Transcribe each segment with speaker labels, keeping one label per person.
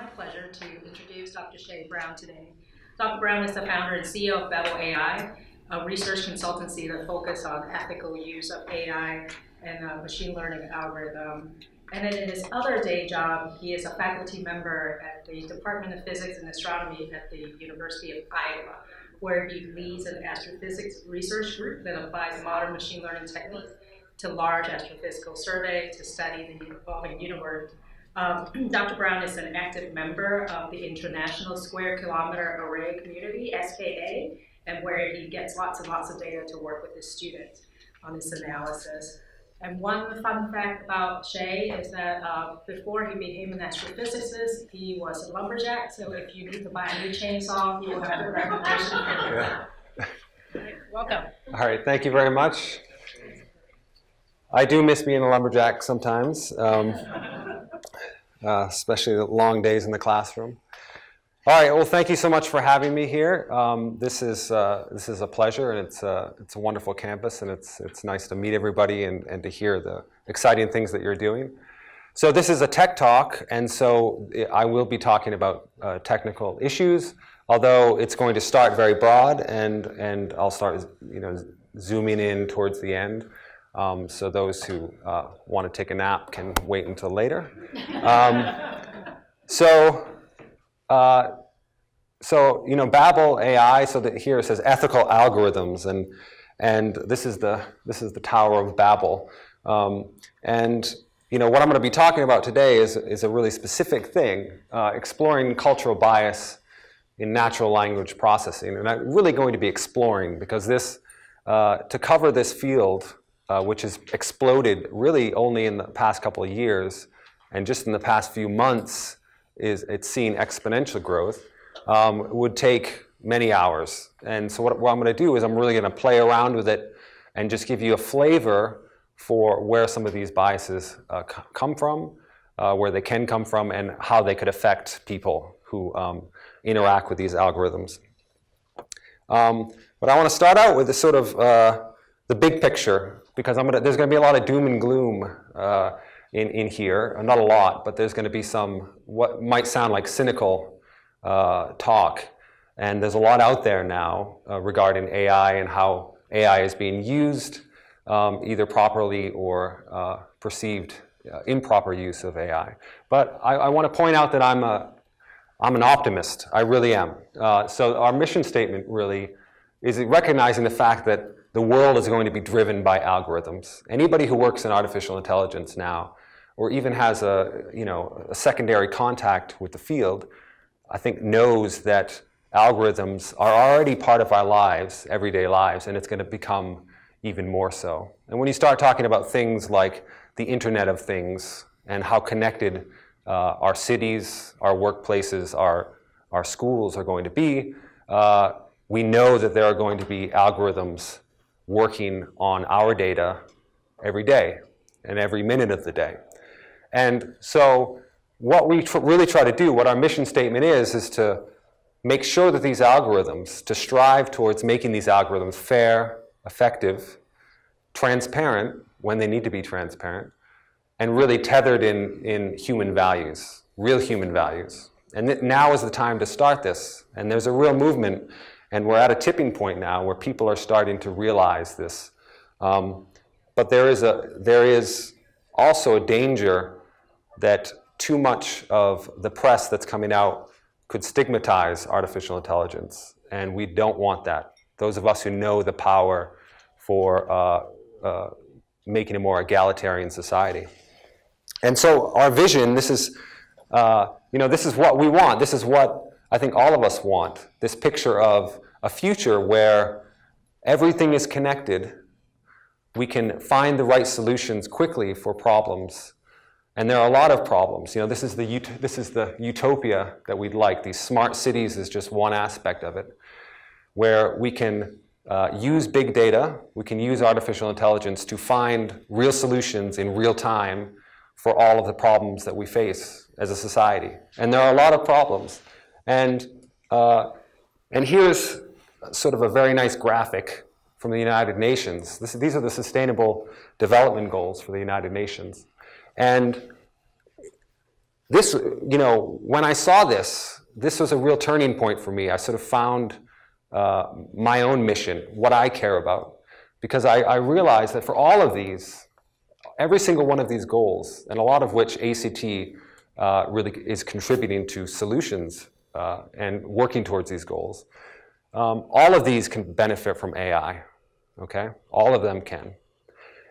Speaker 1: my pleasure to introduce Dr. Shea Brown today. Dr. Brown is the founder and CEO of BABL AI, a research consultancy that focuses on ethical use of AI and machine learning algorithm. And then in his other day job, he is a faculty member at the Department of Physics and Astronomy at the University of Iowa, where he leads an astrophysics research group that applies modern machine learning techniques to large astrophysical survey to study the evolving universe. Dr. Brown is an active member of the International Square Kilometer Array Community, SKA, and where he gets lots and lots of data to work with his students on this analysis. And one fun fact about Shea is that before he became an astrophysicist, he was a lumberjack, so if you need to buy a new chainsaw, he will have the recommendation.
Speaker 2: Yeah.
Speaker 1: Welcome.
Speaker 2: All right, thank you very much. I do miss being a lumberjack sometimes, especially the long days in the classroom. All right, well, thank you so much for having me here. This is a pleasure, and it's a wonderful campus, and it's nice to meet everybody and to hear the exciting things that you're doing. So this is a tech talk, and so I will be talking about technical issues, although it's going to start very broad, and I'll start zooming in towards the end. So those who want to take a nap can wait until later. BABL AI. So that here it says ethical algorithms, and this is the Tower of Babel. What I'm going to be talking about today is a really specific thing, exploring cultural bias in natural language processing, and I'm really going to be exploring because this to cover this field. Which has exploded really only in the past couple of years, and just in the past few months it's seen exponential growth, would take many hours. And so what I'm going to do is I'm really going to play around with it and just give you a flavor for where some of these biases come from, where they can come from, and how they could affect people who interact with these algorithms. But I want to start out with this sort of the big picture, because there's going to be a lot of doom and gloom in here. Not a lot, but there's going to be some what might sound like cynical talk. And there's a lot out there now regarding AI and how AI is being used, either properly or perceived improper use of AI. But I want to point out that I'm an optimist. I really am. So our mission statement really is recognizing the fact that the world is going to be driven by algorithms. Anybody who works in artificial intelligence now, or even has a secondary contact with the field, I think knows that algorithms are already part of our lives, everyday lives, and it's going to become even more so. And when you start talking about things like the Internet of Things and how connected our cities, our workplaces, our schools are going to be, we know that there are going to be algorithms working on our data every day and every minute of the day. And so what we really try to do, what our mission statement is to make sure that these algorithms, to strive towards making these algorithms fair, effective, transparent when they need to be transparent, and really tethered in human values, real human values. And now is the time to start this. And there's a real movement. And we're at a tipping point now where people are starting to realize this. But there is also a danger that too much of the press that's coming out could stigmatize artificial intelligence. And we don't want that. Those of us who know the power for making a more egalitarian society. And so our vision, this is what we want. This is what I think all of us want, this picture of a future where everything is connected. We can find the right solutions quickly for problems. And there are a lot of problems. This is the utopia that we'd like. These smart cities is just one aspect of it, where we can use big data, we can use artificial intelligence to find real solutions in real time for all of the problems that we face as a society. And there are a lot of problems. And here's sort of a very nice graphic from the United Nations. These are the Sustainable Development Goals for the United Nations. And this, you know, when I saw this, this was a real turning point for me. I sort of found my own mission, what I care about, because I realized that for all of these, every single one of these goals, and a lot of which ACT really is contributing to solutions and working towards these goals, all of these can benefit from AI, okay? All of them can.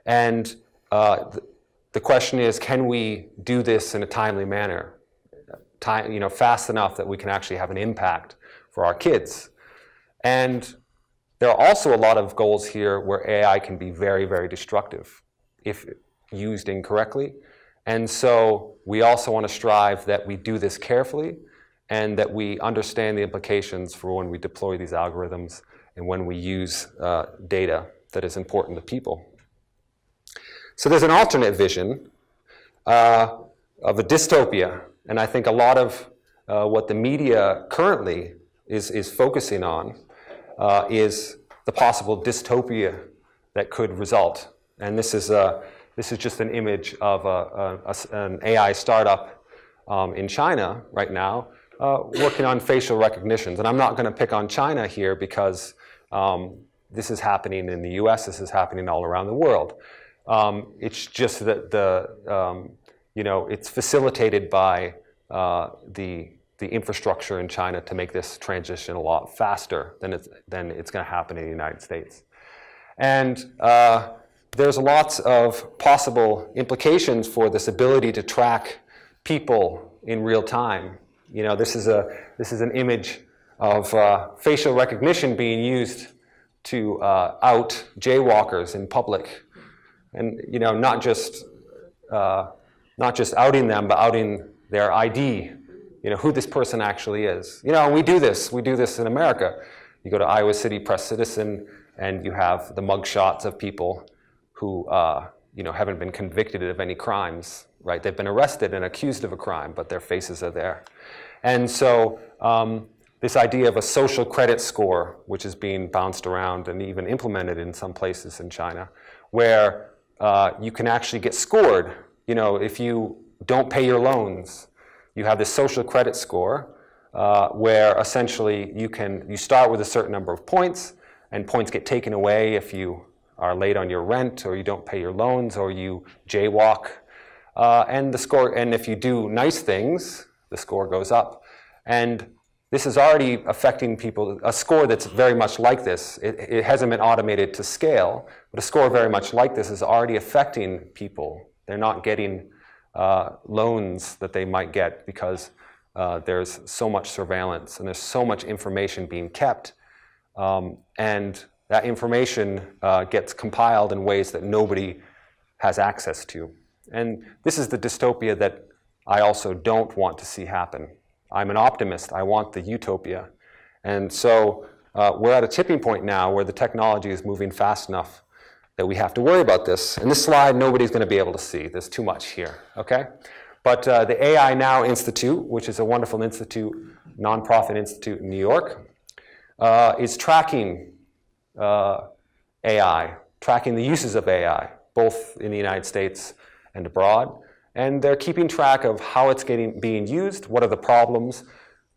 Speaker 2: And the question is, can we do this in a timely manner, you know, fast enough that we can actually have an impact for our kids? And there are also a lot of goals here where AI can be very, very destructive if used incorrectly. And so we also want to strive that we do this carefully and that we understand the implications for when we deploy these algorithms and when we use data that is important to people. So there's an alternate vision of a dystopia, and I think a lot of what the media currently is focusing on is the possible dystopia that could result. And this is just an image of an AI startup in China right now working on facial recognitions. And I'm not going to pick on China here because this is happening in the US, this is happening all around the world. It's just that you know, it's facilitated by the infrastructure in China to make this transition a lot faster than it's going to happen in the United States. And there's lots of possible implications for this ability to track people in real time. You know, this is an image of facial recognition being used to out jaywalkers in public. And, you know, not just outing them, but outing their ID, you know, who this person actually is. You know, we do this in America. You go to Iowa City Press Citizen and you have the mugshots of people who, you know, haven't been convicted of any crimes, right? They've been arrested and accused of a crime, but their faces are there. And so this idea of a social credit score, which is being bounced around and even implemented in some places in China, where you can actually get scored. You know, if you don't pay your loans, you have this social credit score where essentially you start with a certain number of points, and points get taken away if you are late on your rent, or you don't pay your loans, or you jaywalk. And the score, and if you do nice things, the score goes up. And this is already affecting people. A score that's very much like this, it hasn't been automated to scale, but a score very much like this is already affecting people. They're not getting loans that they might get because there's so much surveillance and there's so much information being kept. And that information gets compiled in ways that nobody has access to. And this is the dystopia that I also don't want to see happen. I'm an optimist. I want the utopia. And so we're at a tipping point now where the technology is moving fast enough that we have to worry about this. And this slide, nobody's going to be able to see. There's too much here, okay? But the AI Now Institute, which is a wonderful institute, nonprofit institute in New York, is tracking AI, tracking the uses of AI, both in the United States and abroad. And they're keeping track of how it's being used, what are the problems.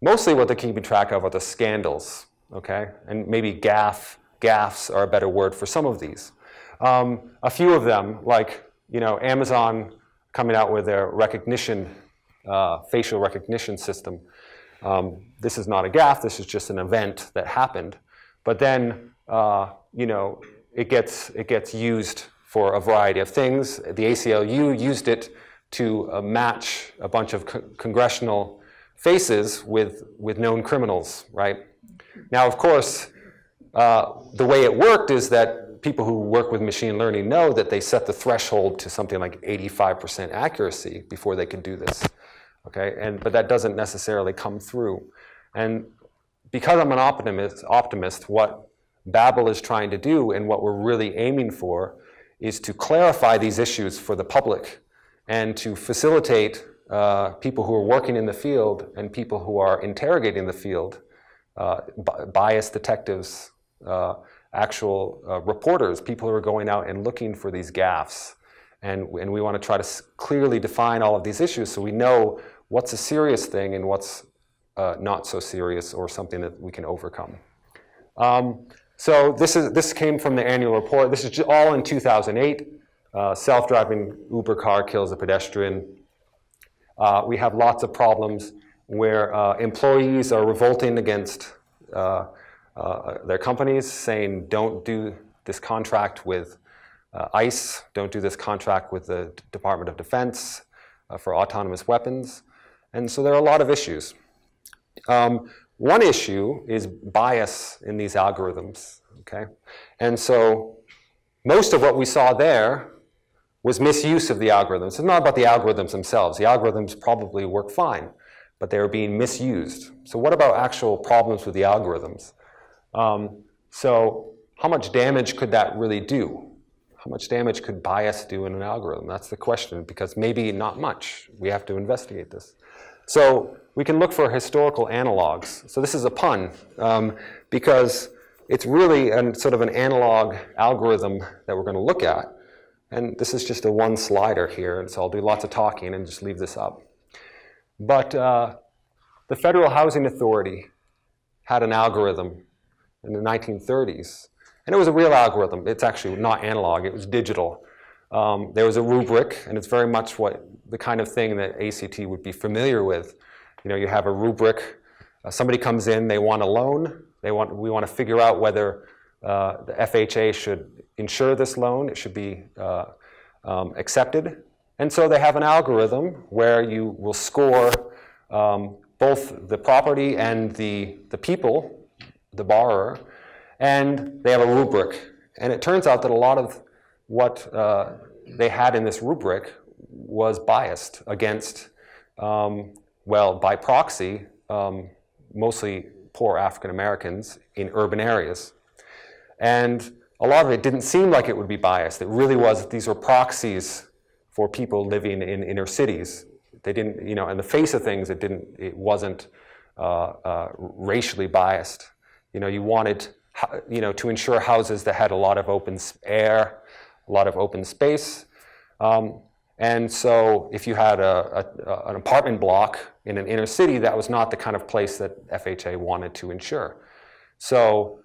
Speaker 2: Mostly what they're keeping track of are the scandals, okay? And maybe gaffes are a better word for some of these. A few of them, like, you know, Amazon coming out with their recognition, facial recognition system. This is not a gaffe, this is just an event that happened. But then, you know, it gets used for a variety of things. The ACLU used it to match a bunch of congressional faces with known criminals, right? Now, of course, the way it worked is that people who work with machine learning know that they set the threshold to something like 85% accuracy before they can do this, okay? But that doesn't necessarily come through. And because I'm an optimist, what BABL is trying to do and what we're really aiming for is to clarify these issues for the public and to facilitate people who are working in the field and people who are interrogating the field, biased detectives, actual reporters, people who are going out and looking for these gaffes. And we want to try to clearly define all of these issues so we know what's a serious thing and what's not so serious or something that we can overcome. So this came from the annual report. This is all in 2008. Self-driving Uber car kills a pedestrian. We have lots of problems where employees are revolting against their companies, saying, don't do this contract with ICE, don't do this contract with the Department of Defense for autonomous weapons. And so there are a lot of issues. One issue is bias in these algorithms, okay? And so most of what we saw there was misuse of the algorithms. It's not about the algorithms themselves. The algorithms probably work fine, but they were being misused. So what about actual problems with the algorithms? So how much damage could that really do? How much damage could bias do in an algorithm? That's the question, because maybe not much. We have to investigate this. So we can look for historical analogs. So this is a pun, because it's really sort of an analog algorithm that we're going to look at. And this is just a one slider here, and so I'll do lots of talking and just leave this up. But the Federal Housing Authority had an algorithm in the 1930s. And it was a real algorithm. It's actually not analog. It was digital. There was a rubric, and it's very much the kind of thing that ACT would be familiar with. You know, you have a rubric. Somebody comes in. They want a loan. We want to figure out whether the FHA should insure this loan. It should be accepted. And so they have an algorithm where you will score both the property and the people, the borrower, and they have a rubric. And it turns out that a lot of what they had in this rubric was biased against, well, by proxy, mostly poor African Americans in urban areas. And a lot of it didn't seem like it would be biased. It really was, these were proxies for people living in inner cities. They didn't, you know, in the face of things, it wasn't racially biased. You know, you wanted, you know, to ensure houses that had a lot of open air, a lot of open space. And so if you had an apartment block in an inner city, that was not the kind of place that FHA wanted to insure. So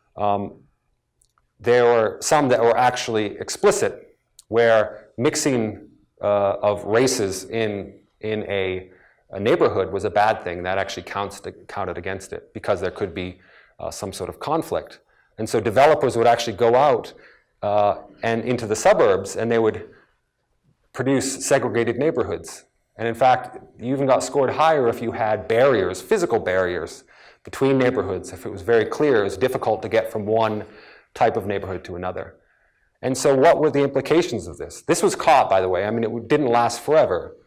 Speaker 2: there were some that were actually explicit, where mixing of races in a neighborhood was a bad thing. That actually counted against it, because there could be some sort of conflict. And so developers would actually go out and into the suburbs, and they would produce segregated neighborhoods. And in fact, you even got scored higher if you had barriers, physical barriers, between neighborhoods. If it was very clear, it was difficult to get from one type of neighborhood to another. And so what were the implications of this? This was caught, by the way. I mean, it didn't last forever.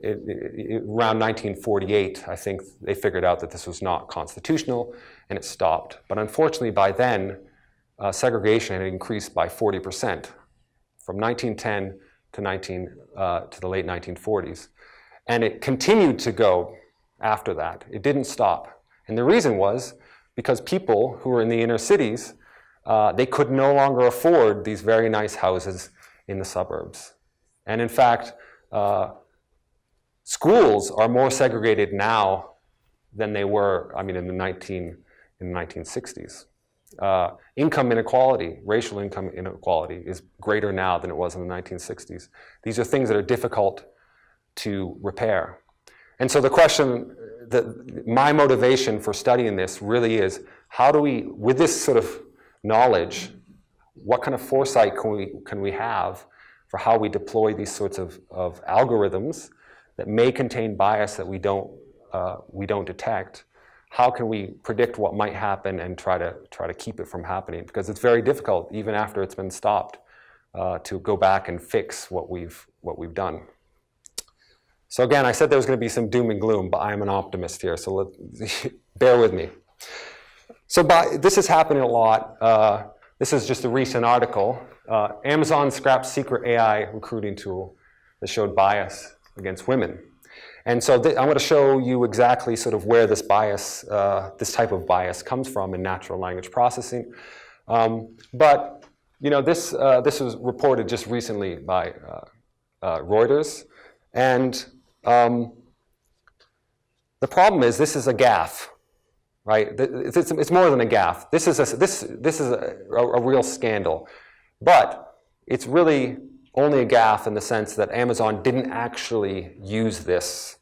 Speaker 2: Around 1948, I think they figured out that this was not constitutional, and it stopped. But unfortunately, by then, segregation had increased by 40% from 1910 to the late 1940s. And it continued to go after that. It didn't stop. And the reason was because people who were in the inner cities, they could no longer afford these very nice houses in the suburbs. And in fact, schools are more segregated now than they were, I mean, in the 1960s. Income inequality, racial income inequality is greater now than it was in the 1960s. These are things that are difficult to repair. And so the question, my motivation for studying this really is, how do we, with this sort of knowledge, what kind of foresight can we have for how we deploy these sorts of algorithms that may contain bias that we don't detect? How can we predict what might happen and try to keep it from happening? Because it's very difficult, even after it's been stopped, to go back and fix what we've done. So again, I said there was going to be some doom and gloom, but I'm an optimist here, so bear with me. So this is happening a lot. This is just a recent article. Amazon scrapped secret AI recruiting tool that showed bias against women. And so I'm going to show you exactly sort of where this bias, this type of bias comes from in natural language processing. But you know, this was reported just recently by Reuters. And The problem is this is a gaffe, right? It's more than a gaffe. This is a real scandal. But it's really only a gaffe in the sense that Amazon didn't actually use this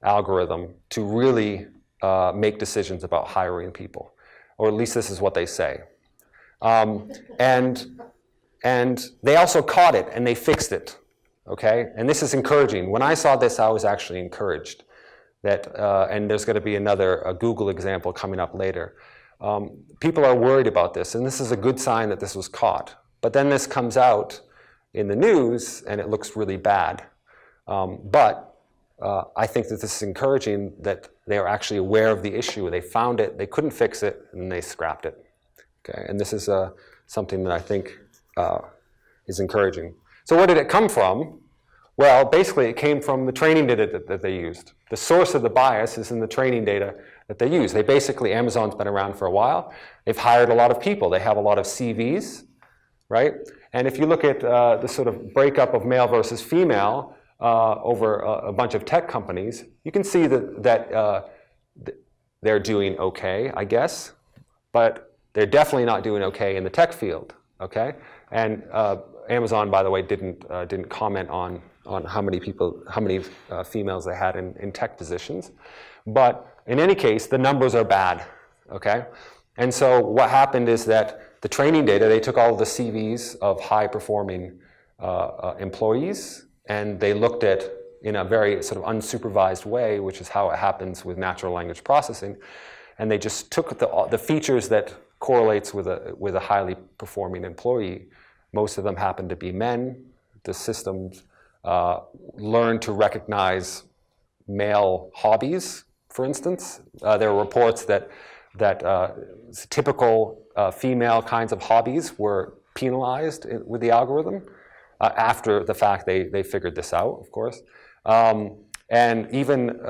Speaker 2: algorithm to really make decisions about hiring people. Or at least this is what they say. And they also caught it and they fixed it, okay? And this is encouraging. When I saw this, I was actually encouraged. And there's going to be a Google example coming up later. People are worried about this, and this is a good sign that this was caught. But then this comes out in the news, and it looks really bad. But I think that this is encouraging that they are actually aware of the issue. They found it, they couldn't fix it, and they scrapped it. Okay? And this is something that I think is encouraging. So where did it come from? Well, basically, it came from the training data that they used. The source of the bias is in the training data that they use. Amazon's been around for a while. They've hired a lot of people. They have a lot of CVs, right? And if you look at the sort of breakup of male versus female over a bunch of tech companies, you can see that they're doing okay, I guess. But they're definitely not doing okay in the tech field, okay? And Amazon, by the way, didn't comment on how many females they had in tech positions. But in any case, the numbers are bad, okay? And so what happened is that the training data, they took all of the CVs of high-performing employees, and they looked at, in a very sort of unsupervised way, which is how it happens with natural language processing, and they just took the features that correlates with a highly performing employee. Most of them happen to be men. The systems learn to recognize male hobbies, for instance. There are reports that typical female kinds of hobbies were penalized with the algorithm. After the fact, they figured this out, of course. And even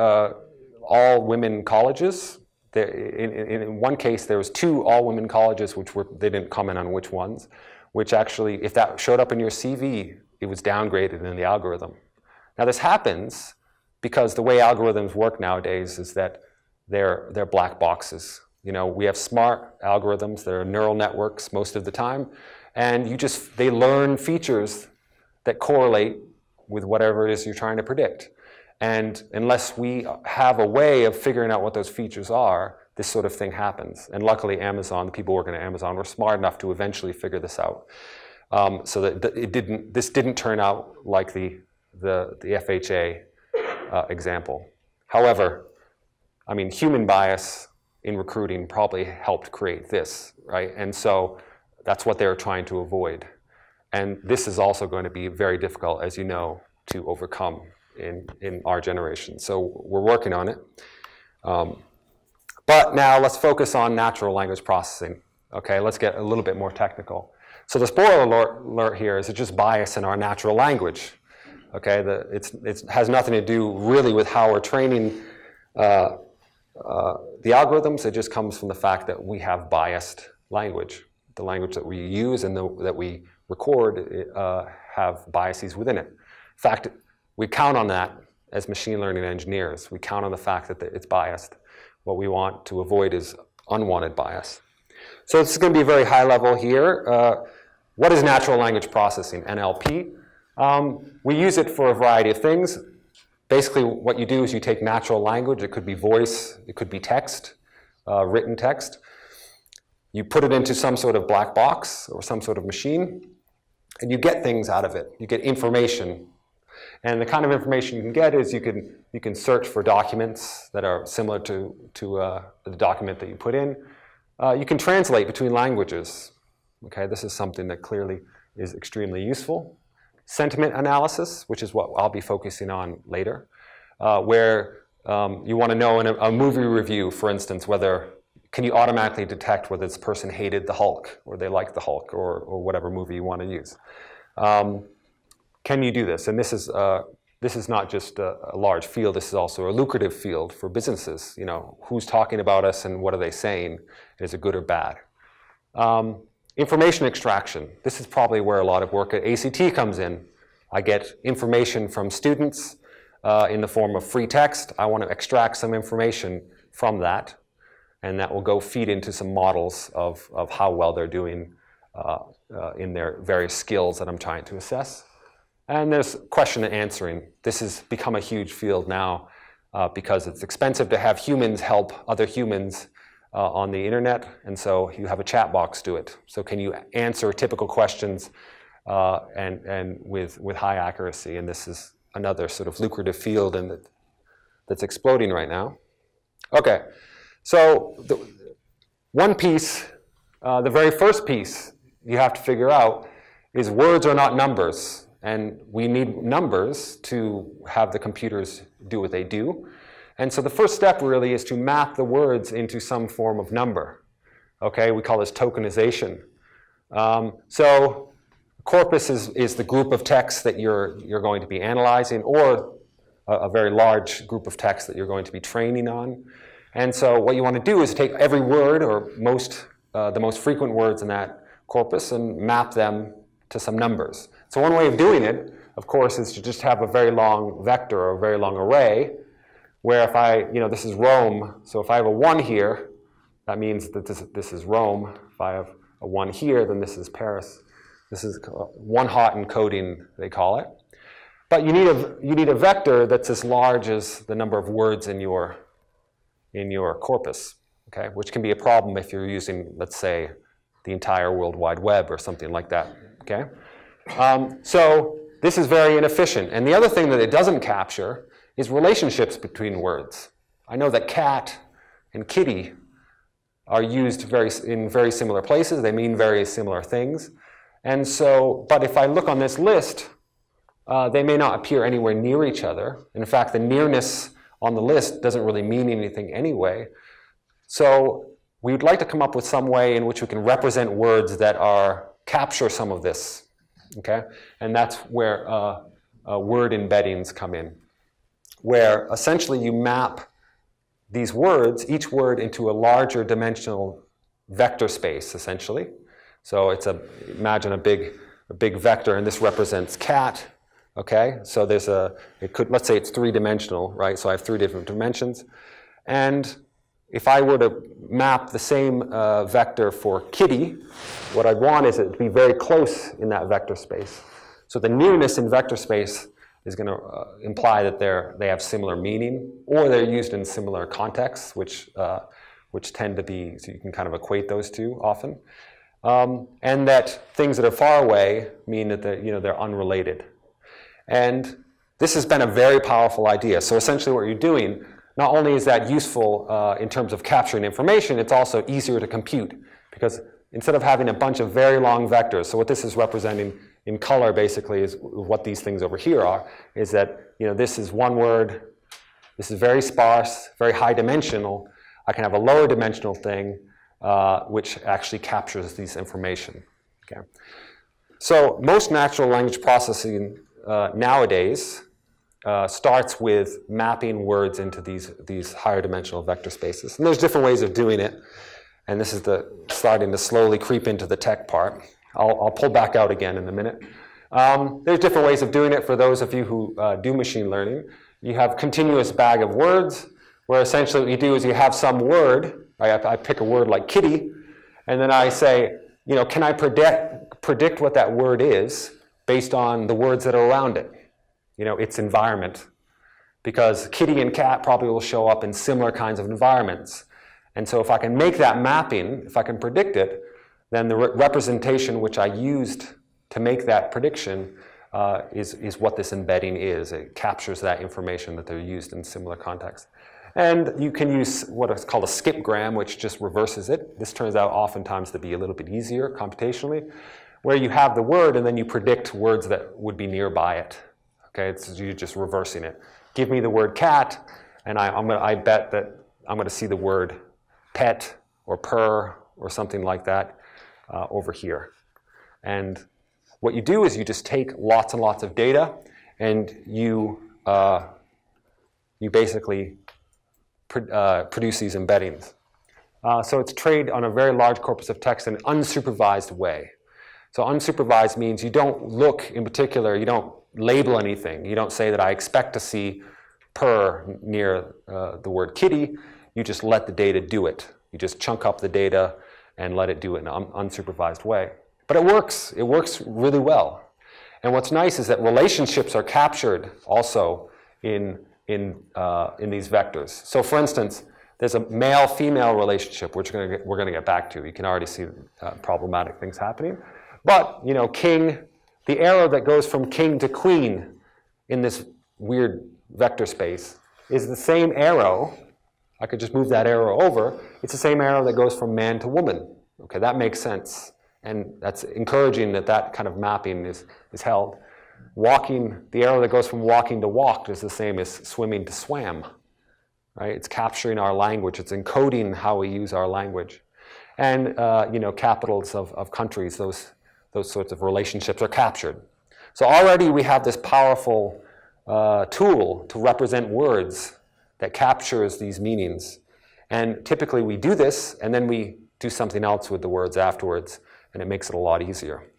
Speaker 2: all women colleges, in one case, there was 2 all-women colleges, they didn't comment on which ones, which actually, if that showed up in your CV, it was downgraded in the algorithm. Now this happens because the way algorithms work nowadays is that they're black boxes. You know, we have smart algorithms, they're neural networks most of the time, and they learn features that correlate with whatever it is you're trying to predict. And unless we have a way of figuring out what those features are, this sort of thing happens. And luckily Amazon, the people working at Amazon, were smart enough to eventually figure this out. So that this didn't turn out like the FHA example. However, I mean, human bias in recruiting probably helped create this, right? And so that's what they're trying to avoid. And this is also going to be very difficult, as you know, to overcome in our generation. So we're working on it. But now let's focus on natural language processing. Okay, let's get a little bit more technical. So the spoiler alert here is it's just bias in our natural language. Okay, it has nothing to do really with how we're training the algorithms. It just comes from the fact that we have biased language. The language that we use and that we record have biases within it. In fact, we count on that as machine learning engineers. We count on the fact that it's biased. What we want to avoid is unwanted bias. So this is going to be very high level here. What is natural language processing, NLP? We use it for a variety of things. Basically, what you do is you take natural language. It could be voice. It could be text, written text. You put it into some sort of black box or some sort of machine, and you get things out of it. You get information. And the kind of information you can get is you can search for documents that are similar to the document that you put in. You can translate between languages. Okay, this is something that clearly is extremely useful. Sentiment analysis, which is what I'll be focusing on later, where you want to know in a movie review, for instance, can you automatically detect whether this person hated the Hulk or they liked the Hulk or whatever movie you want to use. Can you do this? And this is not just a large field. This is also a lucrative field for businesses. You know, who's talking about us and what are they saying? Is it good or bad? Information extraction. This is probably where a lot of work at ACT comes in. I get information from students in the form of free text. I want to extract some information from that, and that will go feed into some models of how well they're doing in their various skills that I'm trying to assess. And there's question and answering. This has become a huge field now because it's expensive to have humans help other humans on the internet, and so you have a chat box do it. So can you answer typical questions and with high accuracy? And this is another sort of lucrative field and that's exploding right now. Okay, so one piece, the very first piece you have to figure out is words are not numbers. And we need numbers to have the computers do what they do. And so the first step really is to map the words into some form of number. Okay, we call this tokenization. So corpus is the group of texts that you're going to be analyzing, or a very large group of texts that you're going to be training on. And so what you want to do is take every word, or the most frequent words in that corpus, and map them to some numbers. So one way of doing it, of course, is to just have a very long vector or a very long array, where if this is Rome, so if I have a 1 here, that means that this is Rome. If I have a 1 here, then this is Paris. This is one-hot encoding, they call it. But you need a vector that's as large as the number of words in your corpus, okay? Which can be a problem if you're using, let's say, the entire World Wide Web or something like that, okay? So this is very inefficient. And the other thing that it doesn't capture is relationships between words. I know that cat and kitty are used in very similar places. They mean very similar things. And so, but if I look on this list, they may not appear anywhere near each other. In fact, the nearness on the list doesn't really mean anything anyway. So we would like to come up with some way in which we can represent words that capture some of this. Okay, and that's where word embeddings come in, where essentially you map these words, each word, into a larger dimensional vector space, essentially. So imagine a big vector, and this represents cat. Okay, so let's say it's 3-dimensional, right? So I have 3 different dimensions, and if I were to map the same vector for kitty, what I'd want is it to be very close in that vector space. So the nearness in vector space is going to imply that they have similar meaning, or they're used in similar contexts, which tend to be, so you can kind of equate those two often. And that things that are far away mean that they're unrelated. And this has been a very powerful idea. So essentially what you're doing, not only is that useful in terms of capturing information, it's also easier to compute, because instead of having a bunch of very long vectors, so what this is representing in color basically is what these things over here are, is that this is one word, this is very sparse, very high dimensional. I can have a lower dimensional thing which actually captures these information. Okay. So most natural language processing nowadays starts with mapping words into these higher dimensional vector spaces. And there's different ways of doing it. And this is starting to slowly creep into the tech part. I'll pull back out again in a minute. There's different ways of doing it for those of you who do machine learning. You have continuous bag of words, where essentially what you do is you have some word. I pick a word like kitty, and then I say, can I predict what that word is based on the words that are around it? Its environment. Because kitty and cat probably will show up in similar kinds of environments. And so if I can make that mapping, if I can predict it, then the representation which I used to make that prediction is what this embedding is. It captures that information that they're used in similar contexts. And you can use what is called a skipgram, which just reverses it. This turns out oftentimes to be a little bit easier computationally, where you have the word and then you predict words that would be nearby it. Okay, you're just reversing it. Give me the word cat, and I bet that I'm going to see the word pet or purr or something like that over here. And what you do is you just take lots and lots of data, and you basically produce these embeddings. So it's trained on a very large corpus of text in an unsupervised way. So unsupervised means you don't look in particular, you don't label anything. You don't say that I expect to see purr near the word kitty. You just let the data do it. You just chunk up the data and let it do it in an unsupervised way. But it works. It works really well. And what's nice is that relationships are captured also in these vectors. So for instance, there's a male-female relationship, which we're going to get back to. You can already see problematic things happening. But, you know, king, the arrow that goes from king to queen in this weird vector space is the same arrow. I could just move that arrow over. It's the same arrow that goes from man to woman. Okay, that makes sense. And that's encouraging that that kind of mapping is held. Walking, the arrow that goes from walking to walked is the same as swimming to swam. Right? It's capturing our language. It's encoding how we use our language. And you know, capitals of countries, those sorts of relationships are captured. So already we have this powerful tool to represent words that captures these meanings. And typically we do this, and then we do something else with the words afterwards, and it makes it a lot easier.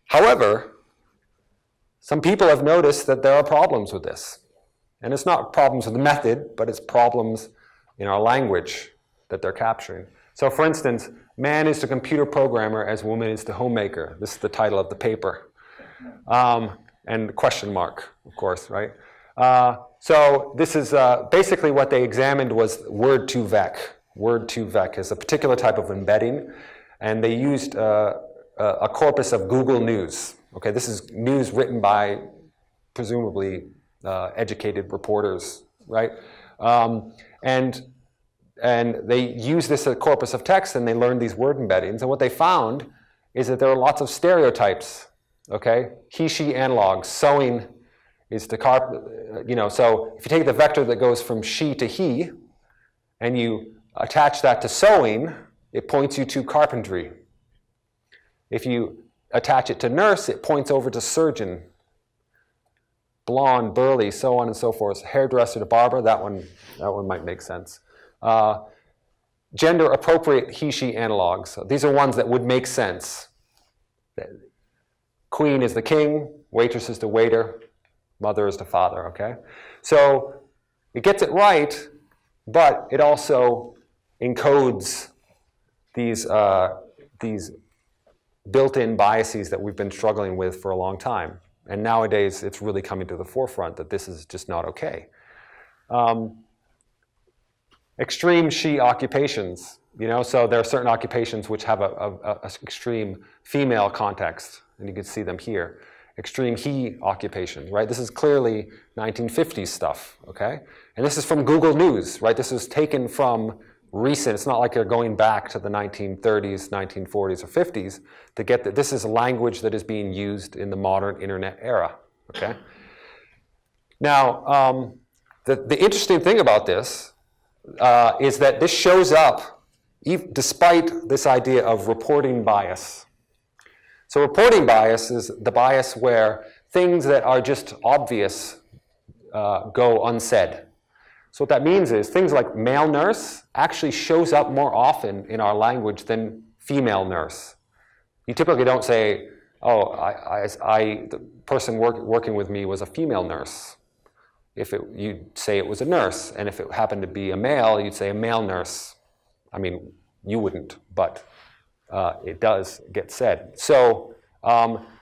Speaker 2: However, some people have noticed that there are problems with this. And it's not problems with the method, but it's problems in our language that they're capturing. So for instance, man is the computer programmer as woman is the homemaker. This is the title of the paper. And question mark, of course, right? So this is basically what they examined was word2vec. Word2vec is a particular type of embedding. And they used a corpus of Google News. Okay, this is news written by presumably educated reporters, right? And they use this as a corpus of text, and they learned these word embeddings. And what they found is that there are lots of stereotypes. Okay, he, she analogs. Sewing is the you know. So if you take the vector that goes from she to he, and you attach that to sewing, it points you to carpentry. If you attach it to nurse, it points over to surgeon. Blonde, burly, so on and so forth. Hairdresser to barber, that one might make sense. Gender appropriate he, she analogs. So these are ones that would make sense. Queen is the king, waitress is the waiter, mother is the father, okay? So it gets it right, but it also encodes these built-in biases that we've been struggling with for a long time. And nowadays, it's really coming to the forefront that this is just not okay. Extreme she occupations, you know, so there are certain occupations which have a extreme female context, and you can see them here. Extreme he occupations, right? This is clearly 1950s stuff, okay? And this is from Google News, right? This is taken from recent. It's not like they're going back to the 1930s, 1940s, or 50s to get that. This is a language that is being used in the modern internet era, okay? Now, the interesting thing about this is that this shows up despite this idea of reporting bias. So reporting bias is the bias where things that are just obvious go unsaid. So what that means is things like male nurse actually shows up more often in our language than female nurse. You typically don't say, oh, the person working with me was a female nurse. You'd say it was a nurse. And if it happened to be a male, you'd say a male nurse. I mean, you wouldn't, but it does get said. So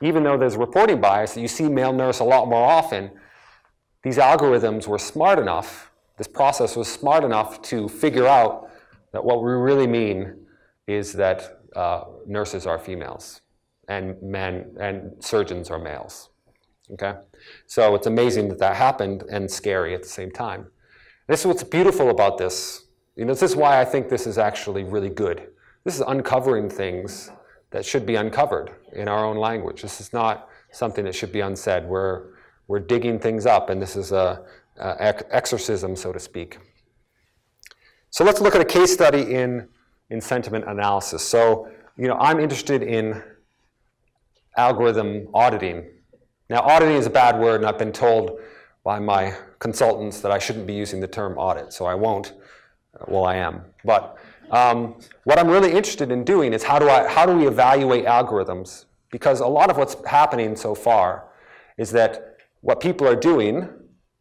Speaker 2: even though there's reporting bias, you see male nurse a lot more often. These algorithms were smart enough, this process was smart enough to figure out that what we really mean is that nurses are females and surgeons are males. Okay? So it's amazing that that happened and scary at the same time. This is what's beautiful about this. You know, this is why I think this is actually really good. This is uncovering things that should be uncovered in our own language. This is not something that should be unsaid. We're digging things up, and this is a exorcism, so to speak. So let's look at a case study in sentiment analysis. So, you know, I'm interested in algorithm auditing. Now, auditing is a bad word, and I've been told by my consultants that I shouldn't be using the term audit, so I won't. Well, I am. But what I'm really interested in doing is how do we evaluate algorithms? Because a lot of what's happening so far is that what people are doing,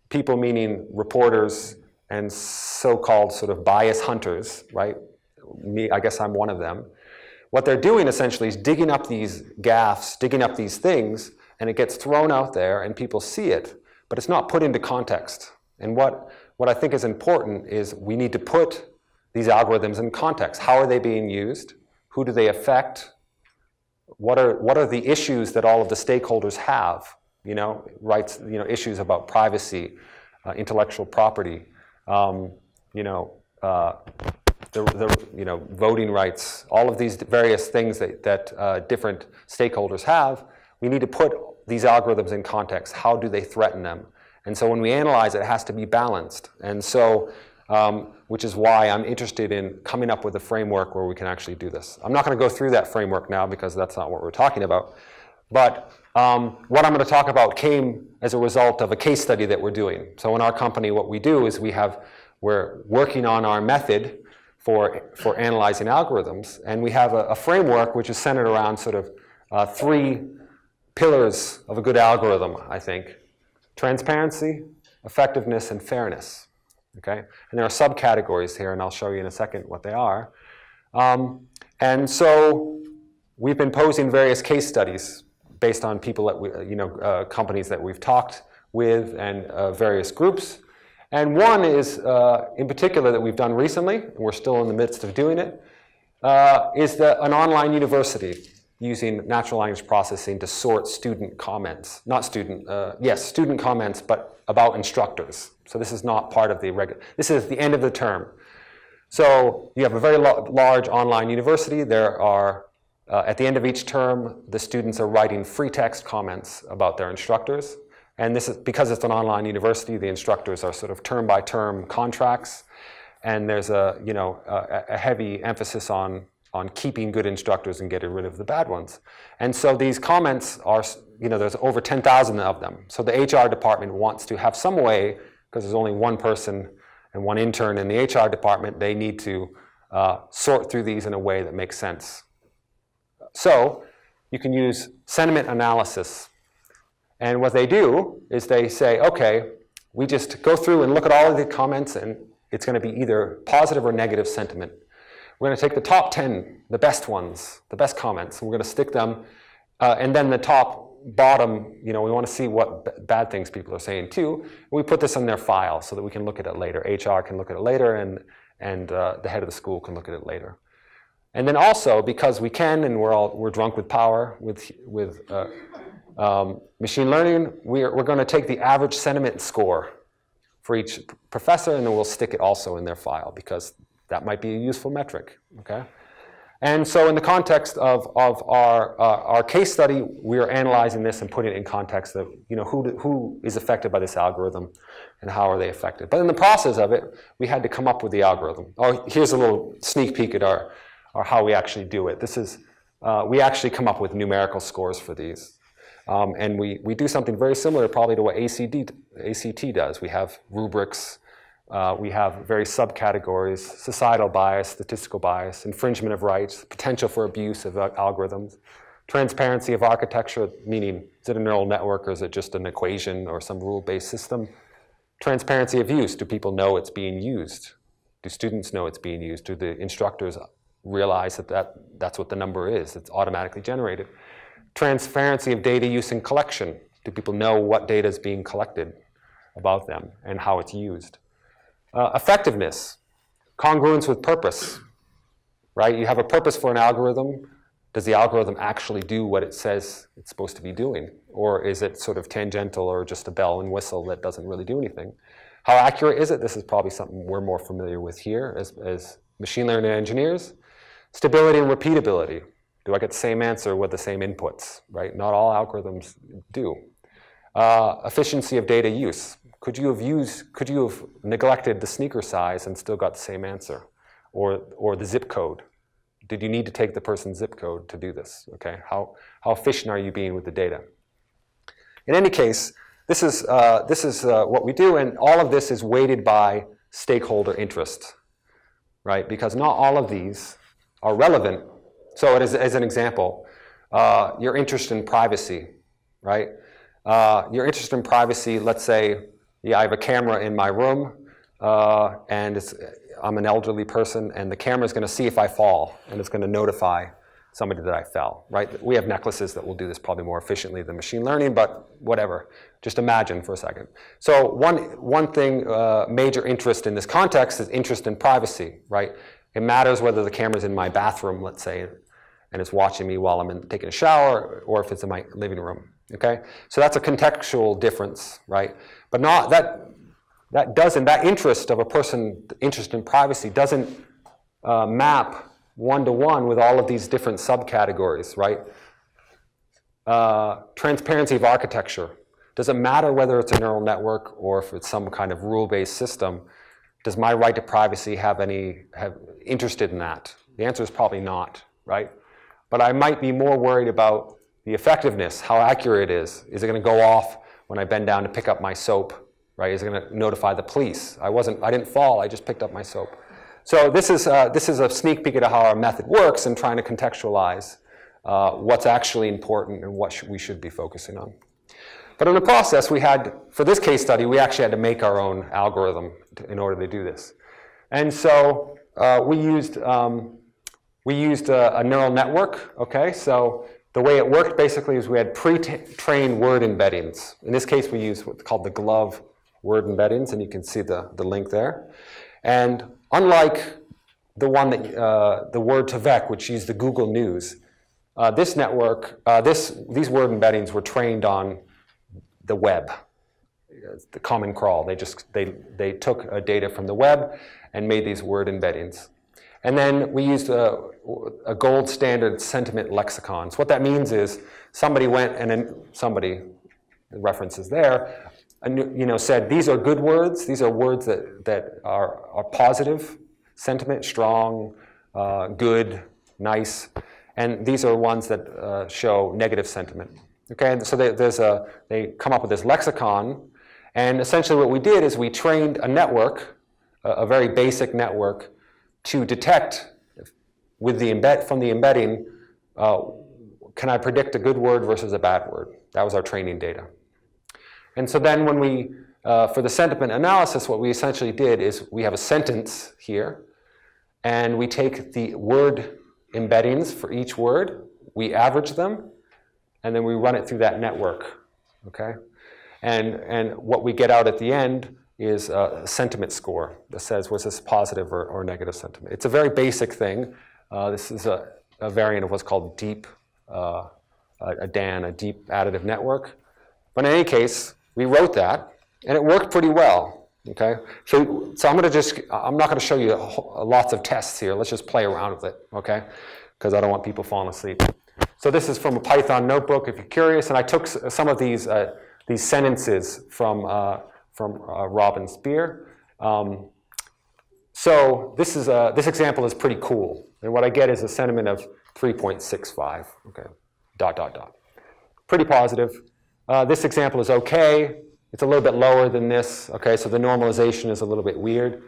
Speaker 2: people meaning reporters and so-called sort of bias hunters, right? Me, I guess I'm one of them. What they're doing essentially is digging up these gaffes, digging up these things, and it gets thrown out there and people see it, but it's not put into context. And what I think is important is we need to put these algorithms in context. How are they being used? Who do they affect? What are the issues that all of the stakeholders have? You know, rights, you know, issues about privacy, intellectual property, you know, you know, voting rights, all of these various things that different stakeholders have. We need to put these algorithms in context. How do they threaten them? And so when we analyze it, it has to be balanced. And so, which is why I'm interested in coming up with a framework where we can actually do this. I'm not going to go through that framework now because that's not what we're talking about. But what I'm going to talk about came as a result of a case study that we're doing. So in our company, what we do is we're working on our method for analyzing algorithms. And we have a framework which is centered around sort of 3 pillars of a good algorithm, I think. Transparency, effectiveness, and fairness. Okay? And there are subcategories here, and I'll show you in a second what they are. And so we've been posing various case studies based on people that we, you know, companies that we've talked with and various groups. And one is, in particular, that we've done recently, and we're still in the midst of doing it, is an online university using natural language processing to sort student comments. Not student, yes, student comments, but about instructors. So this is not part of the regular, this is the end of the term. So you have a very large online university. There are, at the end of each term, the students are writing free text comments about their instructors. And this is because it's an online university, the instructors are sort of term-by-term contracts. And there's a, you know, a heavy emphasis on keeping good instructors and getting rid of the bad ones. And so these comments are, you know, there's over 10,000 of them. So the HR department wants to have some way, because there's only one person and one intern in the HR department, they need to sort through these in a way that makes sense. So you can use sentiment analysis. And what they do is they say, okay, we just go through and look at all of the comments, and it's going to be either positive or negative sentiment. We're going to take the top 10, the best ones, the best comments, and we're going to stick them, and then the top, bottom, you know, we want to see what bad things people are saying too. We put this in their file so that we can look at it later. HR can look at it later, and the head of the school can look at it later. And then also, because we can, and we're drunk with power with machine learning, we're going to take the average sentiment score for each professor, and then we'll stick it also in their file, because that might be a useful metric. Okay? And so in the context of our case study, we are analyzing this and putting it in context of, you know, who is affected by this algorithm and how are they affected. But in the process of it, we had to come up with the algorithm. Oh, here's a little sneak peek at our how we actually do it. This is, we actually come up with numerical scores for these. And we do something very similar probably to what ACT does. We have rubrics. We have various subcategories: societal bias, statistical bias, infringement of rights, potential for abuse of algorithms, transparency of architecture, meaning is it a neural network or is it just an equation or some rule-based system? Transparency of use, do people know it's being used? Do students know it's being used? Do the instructors realize that that's what the number is? It's automatically generated. Transparency of data use and collection. Do people know what data is being collected about them and how it's used? Effectiveness, congruence with purpose, right? You have a purpose for an algorithm. Does the algorithm actually do what it says it's supposed to be doing? Or is it sort of tangential or just a bell and whistle that doesn't really do anything? How accurate is it? This is probably something we're more familiar with here as machine learning engineers. Stability and repeatability. Do I get the same answer with the same inputs, right? Not all algorithms do. Efficiency of data use. Could you have neglected the sneaker size and still got the same answer? Or the zip code. Did you need to take the person's zip code to do this? Okay, how efficient are you being with the data? In any case, this is what we do, and all of this is weighted by stakeholder interest, right? Because not all of these are relevant. So as an example, you're interested in privacy, right? you're interested in privacy. Let's say, yeah, I have a camera in my room, and I'm an elderly person, and the camera is going to see if I fall, and it's going to notify somebody that I fell, right? We have necklaces that will do this probably more efficiently than machine learning, but whatever. Just imagine for a second. So one thing, major interest in this context is interest in privacy, right? It matters whether the camera's in my bathroom, let's say, and it's watching me while I'm taking a shower, or if it's in my living room, okay? So that's a contextual difference, right? But not that interest of a person, interest in privacy, doesn't map one-to-one with all of these different subcategories, right? Transparency of architecture. Does it matter whether it's a neural network or if it's some kind of rule-based system? Does my right to privacy have interested in that? The answer is probably not, right? But I might be more worried about the effectiveness, how accurate it is. Is it going to go off when I bend down to pick up my soap, right? Is it going to notify the police? I didn't fall, I just picked up my soap. So this is a sneak peek at how our method works and trying to contextualize what's actually important and what we should be focusing on. But in the process, for this case study, we actually had to make our own algorithm in order to do this. And so we used a neural network, okay? So the way it worked basically is we had pre-trained word embeddings. In this case, we used what's called the glove word embeddings, and you can see the link there. And unlike the one that the word Tvec, which used the Google News, this network, these word embeddings were trained on the web, the Common Crawl. They took data from the web and made these word embeddings. And then we used a gold standard sentiment lexicon. So what that means is somebody went and then the reference is there, said these are good words. These are words that are positive sentiment, strong, good, nice. And these are ones that show negative sentiment. Okay, and so they come up with this lexicon. And essentially what we did is we trained a network, a very basic network, to detect from the embedding, can I predict a good word versus a bad word? That was our training data. And so then when for the sentiment analysis, what we essentially did is we have a sentence here, and we take the word embeddings for each word, we average them, and then we run it through that network, okay? And what we get out at the end is a sentiment score that says, was this positive or negative sentiment? It's a very basic thing. This is a variant of what's called deep, a DAN, a deep additive network. But in any case, we wrote that, and it worked pretty well, okay? So I'm not gonna show you lots of tests here. Let's just play around with it, okay? Because I don't want people falling asleep. So this is from a Python notebook, if you're curious, and I took some of these sentences from Robin Spear. So this example is pretty cool, and what I get is a sentiment of 3.65. Okay, ... Pretty positive. This example is okay. It's a little bit lower than this. Okay, so the normalization is a little bit weird.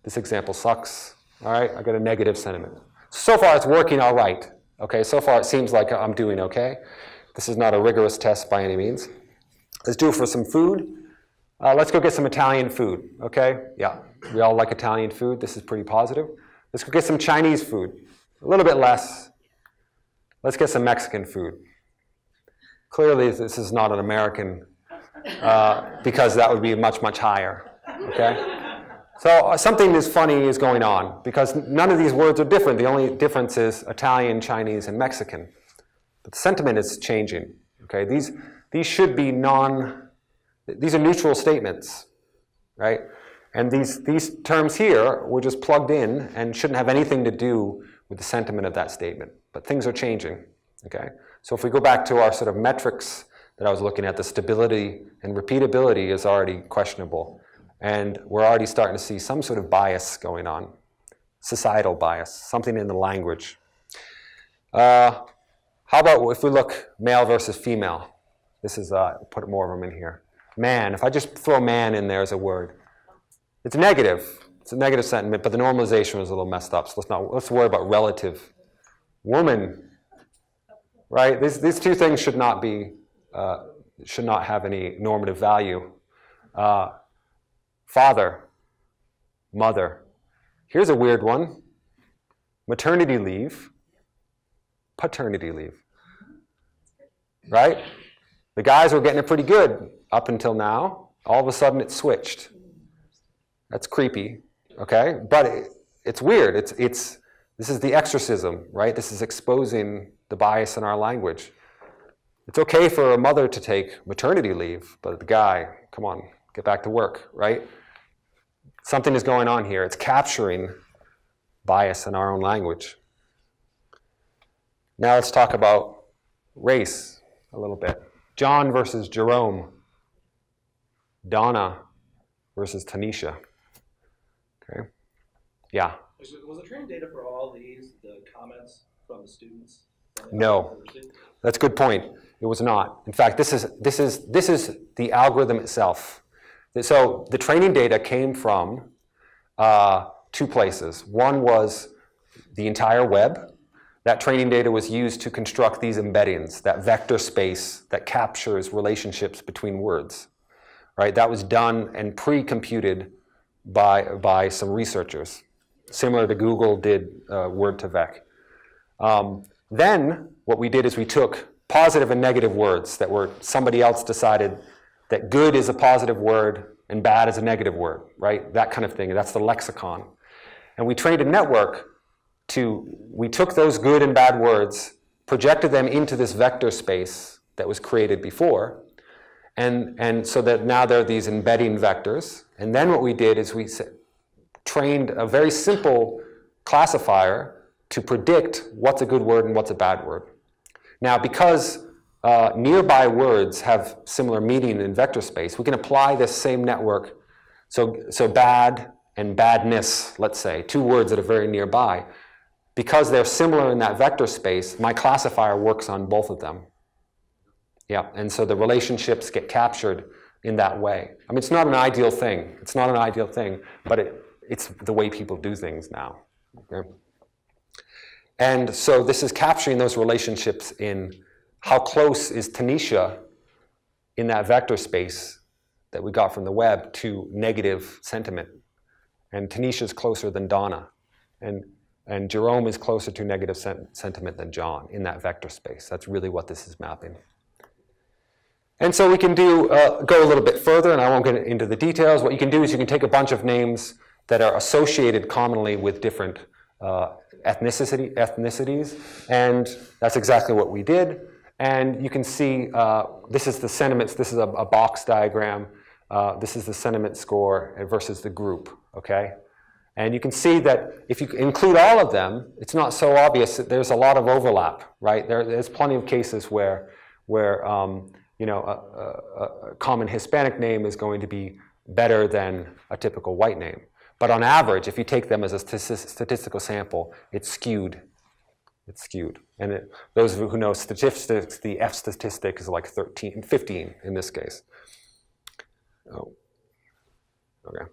Speaker 2: This example sucks. All right, I got a negative sentiment. So far, it's working all right. Okay, so far it seems like I'm doing okay. This is not a rigorous test by any means. Let's do it for some food. Let's go get some Italian food, okay? Yeah, we all like Italian food. This is pretty positive. Let's go get some Chinese food. A little bit less. Let's get some Mexican food. Clearly, this is not an American, because that would be much, much higher, okay? So something funny is going on, because none of these words are different. The only difference is Italian, Chinese, and Mexican. But the sentiment is changing, okay? These should be these are neutral statements, right? And these terms here were just plugged in and shouldn't have anything to do with the sentiment of that statement. But things are changing, okay? So if we go back to our sort of metrics that I was looking at, the stability and repeatability is already questionable. And we're already starting to see some sort of bias going on, societal bias, something in the language. How about if we look male versus female? This is, put more of them in here. Man, if I just throw man in there as a word, it's negative. It's a negative sentiment, but the normalization was a little messed up. So let's worry about relative. Woman, right? These two things should not be should not have any normative value. Father, mother. Here's a weird one. Maternity leave, paternity leave. Right? The guys were getting it pretty good up until now. All of a sudden it switched. That's creepy, okay? But it's weird. This is the exorcism, right? This is exposing the bias in our language. It's okay for a mother to take maternity leave, but the guy, come on, get back to work, right? Something is going on here. It's capturing bias in our own language. Now let's talk about race a little bit. John versus Jerome. Donna versus Tanisha. Okay. Yeah.
Speaker 3: Was the training data for all these the comments from the students?
Speaker 2: No. That's a good point. It was not. In fact, this is the algorithm itself. So the training data came from two places. One was the entire web. That training data was used to construct these embeddings, that vector space that captures relationships between words. Right? That was done and pre-computed by some researchers, similar to Google did Word2Vec. Then what we did is we took positive and negative words that were somebody else decided that good is a positive word and bad is a negative word, right? That kind of thing. That's the lexicon. And we trained a network we took those good and bad words, projected them into this vector space that was created before, and so that now there are these embedding vectors. And then what we did is we trained a very simple classifier to predict what's a good word and what's a bad word. Now, because nearby words have similar meaning in vector space, we can apply this same network. So bad and badness, let's say, two words that are very nearby. Because they're similar in that vector space, my classifier works on both of them. Yeah, and so the relationships get captured in that way. I mean, it's not an ideal thing. It's not an ideal thing, but it's the way people do things now. Okay? And so this is capturing those relationships in how close is Tanisha in that vector space that we got from the web to negative sentiment. And Tanisha is closer than Donna. And Jerome is closer to negative sentiment than John in that vector space. That's really what this is mapping. And so we can go a little bit further, and I won't get into the details. What you can do is you can take a bunch of names that are associated commonly with different ethnicities, and that's exactly what we did. And you can see this is the sentiments. This is a box diagram. This is the sentiment score versus the group, okay? And you can see that if you include all of them, it's not so obvious that there's a lot of overlap, right? There's plenty of cases where you know, a common Hispanic name is going to be better than a typical white name. But on average, if you take them as a statistical sample, it's skewed. It's skewed. And those of you who know statistics, the F statistic is like 15 in this case. Oh, okay.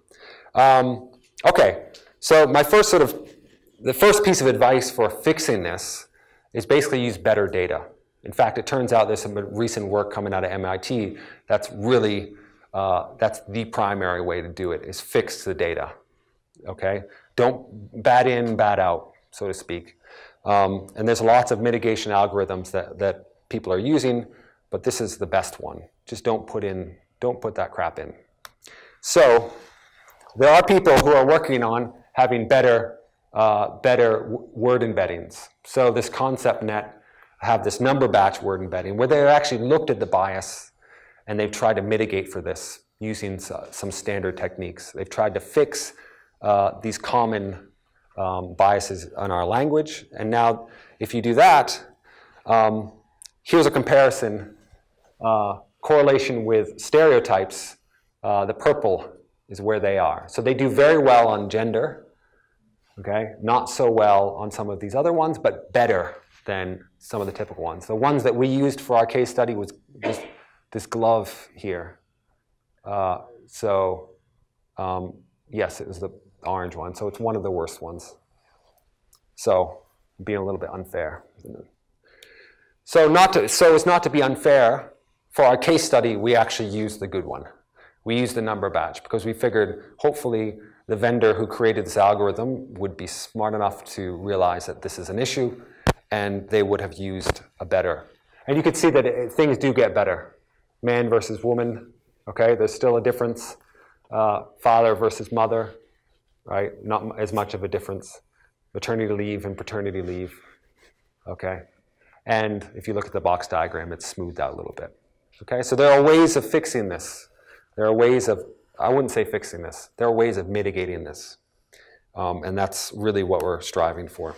Speaker 2: Okay, so the first piece of advice for fixing this is basically use better data. In fact, it turns out there's some recent work coming out of MIT that's really, that's the primary way to do it, is fix the data, okay? Don't bad in, bad out, so to speak. And there's lots of mitigation algorithms that people are using, but this is the best one. Just don't put that crap in. So there are people who are working on having better word embeddings. So this ConceptNet have this Numberbatch word embedding where they actually looked at the bias and they've tried to mitigate for this using some standard techniques. They've tried to fix these common biases in our language. And now if you do that, here's a comparison, correlation with stereotypes. The purple is where they are. So they do very well on gender, okay? Not so well on some of these other ones, but better than some of the typical ones. The ones that we used for our case study was this glove here. Yes, it was the orange one, so it's one of the worst ones. So being a little bit unfair. So as not to be unfair, for our case study, we actually used the good one. We used the Numberbatch because we figured hopefully the vendor who created this algorithm would be smart enough to realize that this is an issue, and they would have used a better. And you can see that things do get better. Man versus woman, okay? There's still a difference. Father versus mother, right? Not as much of a difference. Maternity leave and paternity leave, okay? And if you look at the box diagram, it's smoothed out a little bit, okay? So there are ways of fixing this. There are ways of, I wouldn't say fixing this, there are ways of mitigating this. And that's really what we're striving for.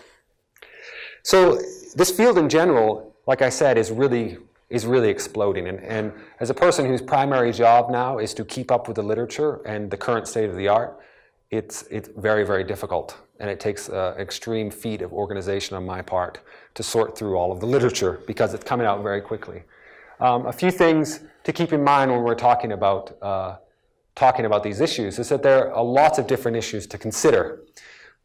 Speaker 2: So this field in general, like I said, is really exploding. And as a person whose primary job now is to keep up with the literature and the current state of the art, it's very, very difficult. And it takes an extreme feat of organization on my part to sort through all of the literature because it's coming out very quickly. A few things to keep in mind when we're talking about these issues is that there are lots of different issues to consider.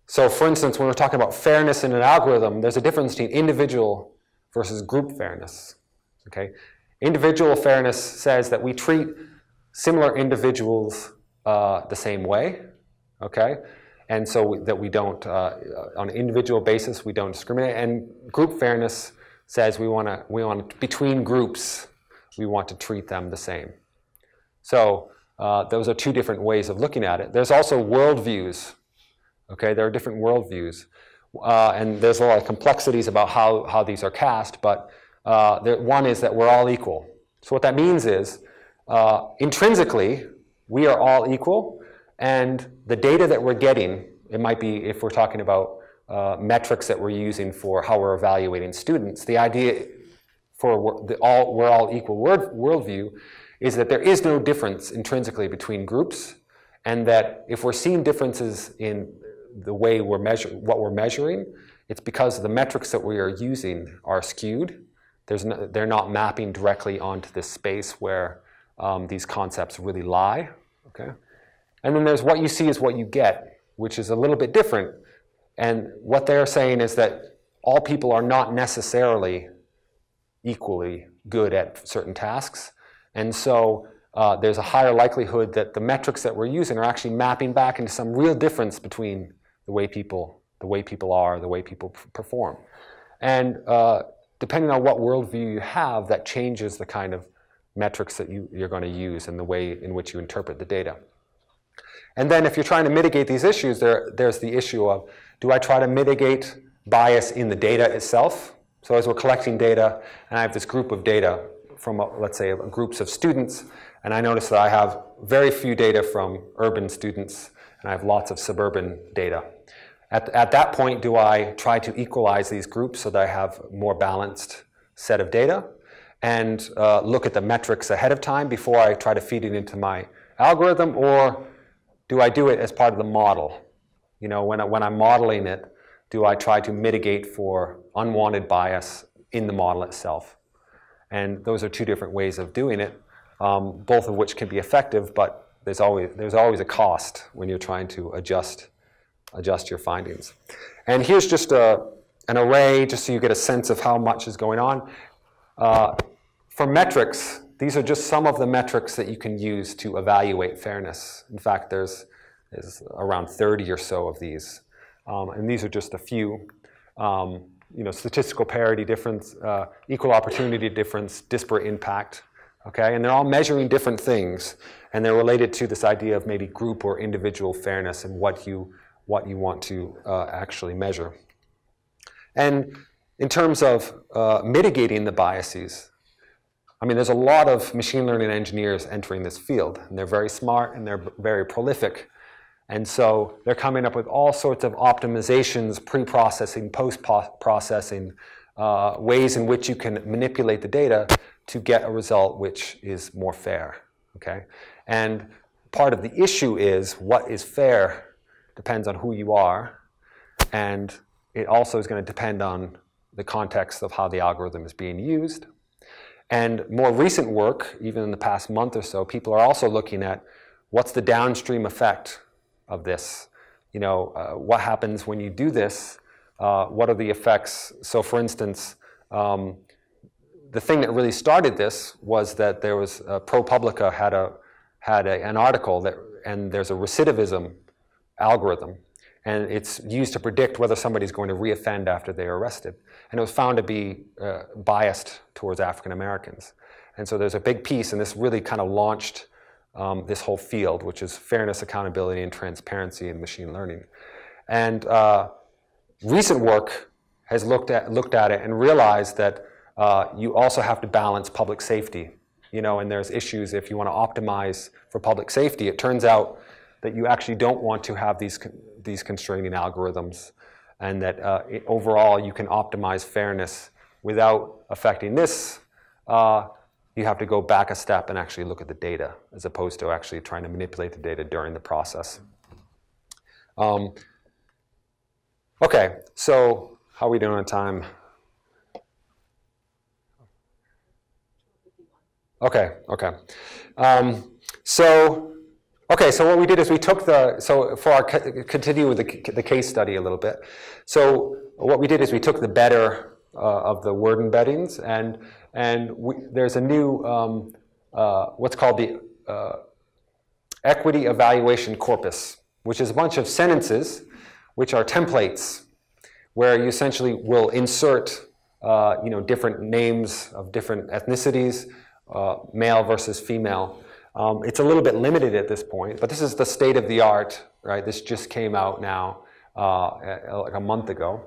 Speaker 2: So for instance, when we're talking about fairness in an algorithm, there's a difference between individual versus group fairness. Okay? Individual fairness says that we treat similar individuals the same way, okay? And so that we don't, on an individual basis, we don't discriminate. And group fairness says we want to, between groups, we want to treat them the same. So those are two different ways of looking at it. There's also worldviews, okay? There are different worldviews. And there's a lot of complexities about how these are cast, but one is that we're all equal. So what that means is, intrinsically, we are all equal, and the data that we're getting, it might be, if we're talking about metrics that we're using for how we're evaluating students, the idea for we're all equal worldview is that there is no difference intrinsically between groups, and that if we're seeing differences in the way what we're measuring, it's because the metrics that we are using are skewed. They're not mapping directly onto this space where these concepts really lie, okay? And then there's what you see is what you get, which is a little bit different. And what they're saying is that all people are not necessarily equally good at certain tasks. And so there's a higher likelihood that the metrics that we're using are actually mapping back into some real difference between the way people are, the way people perform. And depending on what worldview you have, that changes the kind of metrics that you're going to use and the way in which you interpret the data. And then if you're trying to mitigate these issues, there's the issue of, do I try to mitigate bias in the data itself? So as we're collecting data, and I have this group of data from, let's say, groups of students, and I notice that I have very few data from urban students, and I have lots of suburban data. At that point, do I try to equalize these groups so that I have a more balanced set of data and look at the metrics ahead of time before I try to feed it into my algorithm, or do I do it as part of the model? You know, when I'm modeling it, do I try to mitigate for unwanted bias in the model itself? And those are two different ways of doing it, both of which can be effective, but there's always a cost when you're trying to adjust your findings. And here's just an array, just so you get a sense of how much is going on. For metrics, these are just some of the metrics that you can use to evaluate fairness. In fact, there's around 30 or so of these. And these are just a few. You know, statistical parity difference, equal opportunity difference, disparate impact. Okay, and they're all measuring different things, and they're related to this idea of maybe group or individual fairness and what you want to actually measure. And in terms of mitigating the biases, I mean, there's a lot of machine learning engineers entering this field, and they're very smart and they're very prolific. And so they're coming up with all sorts of optimizations, pre-processing, post-processing, ways in which you can manipulate the data to get a result which is more fair, okay? And part of the issue is what is fair depends on who you are, and it also is going to depend on the context of how the algorithm is being used. And more recent work, even in the past month or so, people are also looking at what's the downstream effect of this. You know, what happens when you do this? What are the effects? So for instance, the thing that really started this was that there was ProPublica had an article and there's a recidivism algorithm, and it's used to predict whether somebody's going to reoffend after they're arrested. And it was found to be biased towards African Americans. And so there's a big piece, and this really kind of launched this whole field, which is fairness, accountability, and transparency in machine learning. And recent work has looked at it and realized that you also have to balance public safety. And there's issues if you want to optimize for public safety. It turns out that you actually don't want to have these constraining algorithms, and that overall you can optimize fairness without affecting this. You have to go back a step and actually look at the data, as opposed to actually trying to manipulate the data during the process. Okay, so how are we doing on time? Okay. So what we did is we took continue with the case study a little bit. So what we did is we took the better of the word embeddings, and there's a new what's called the equity evaluation corpus, which is a bunch of sentences which are templates, where you essentially will insert different names of different ethnicities, male versus female. It's a little bit limited at this point, but this is the state of the art, right? This just came out now, like a month ago.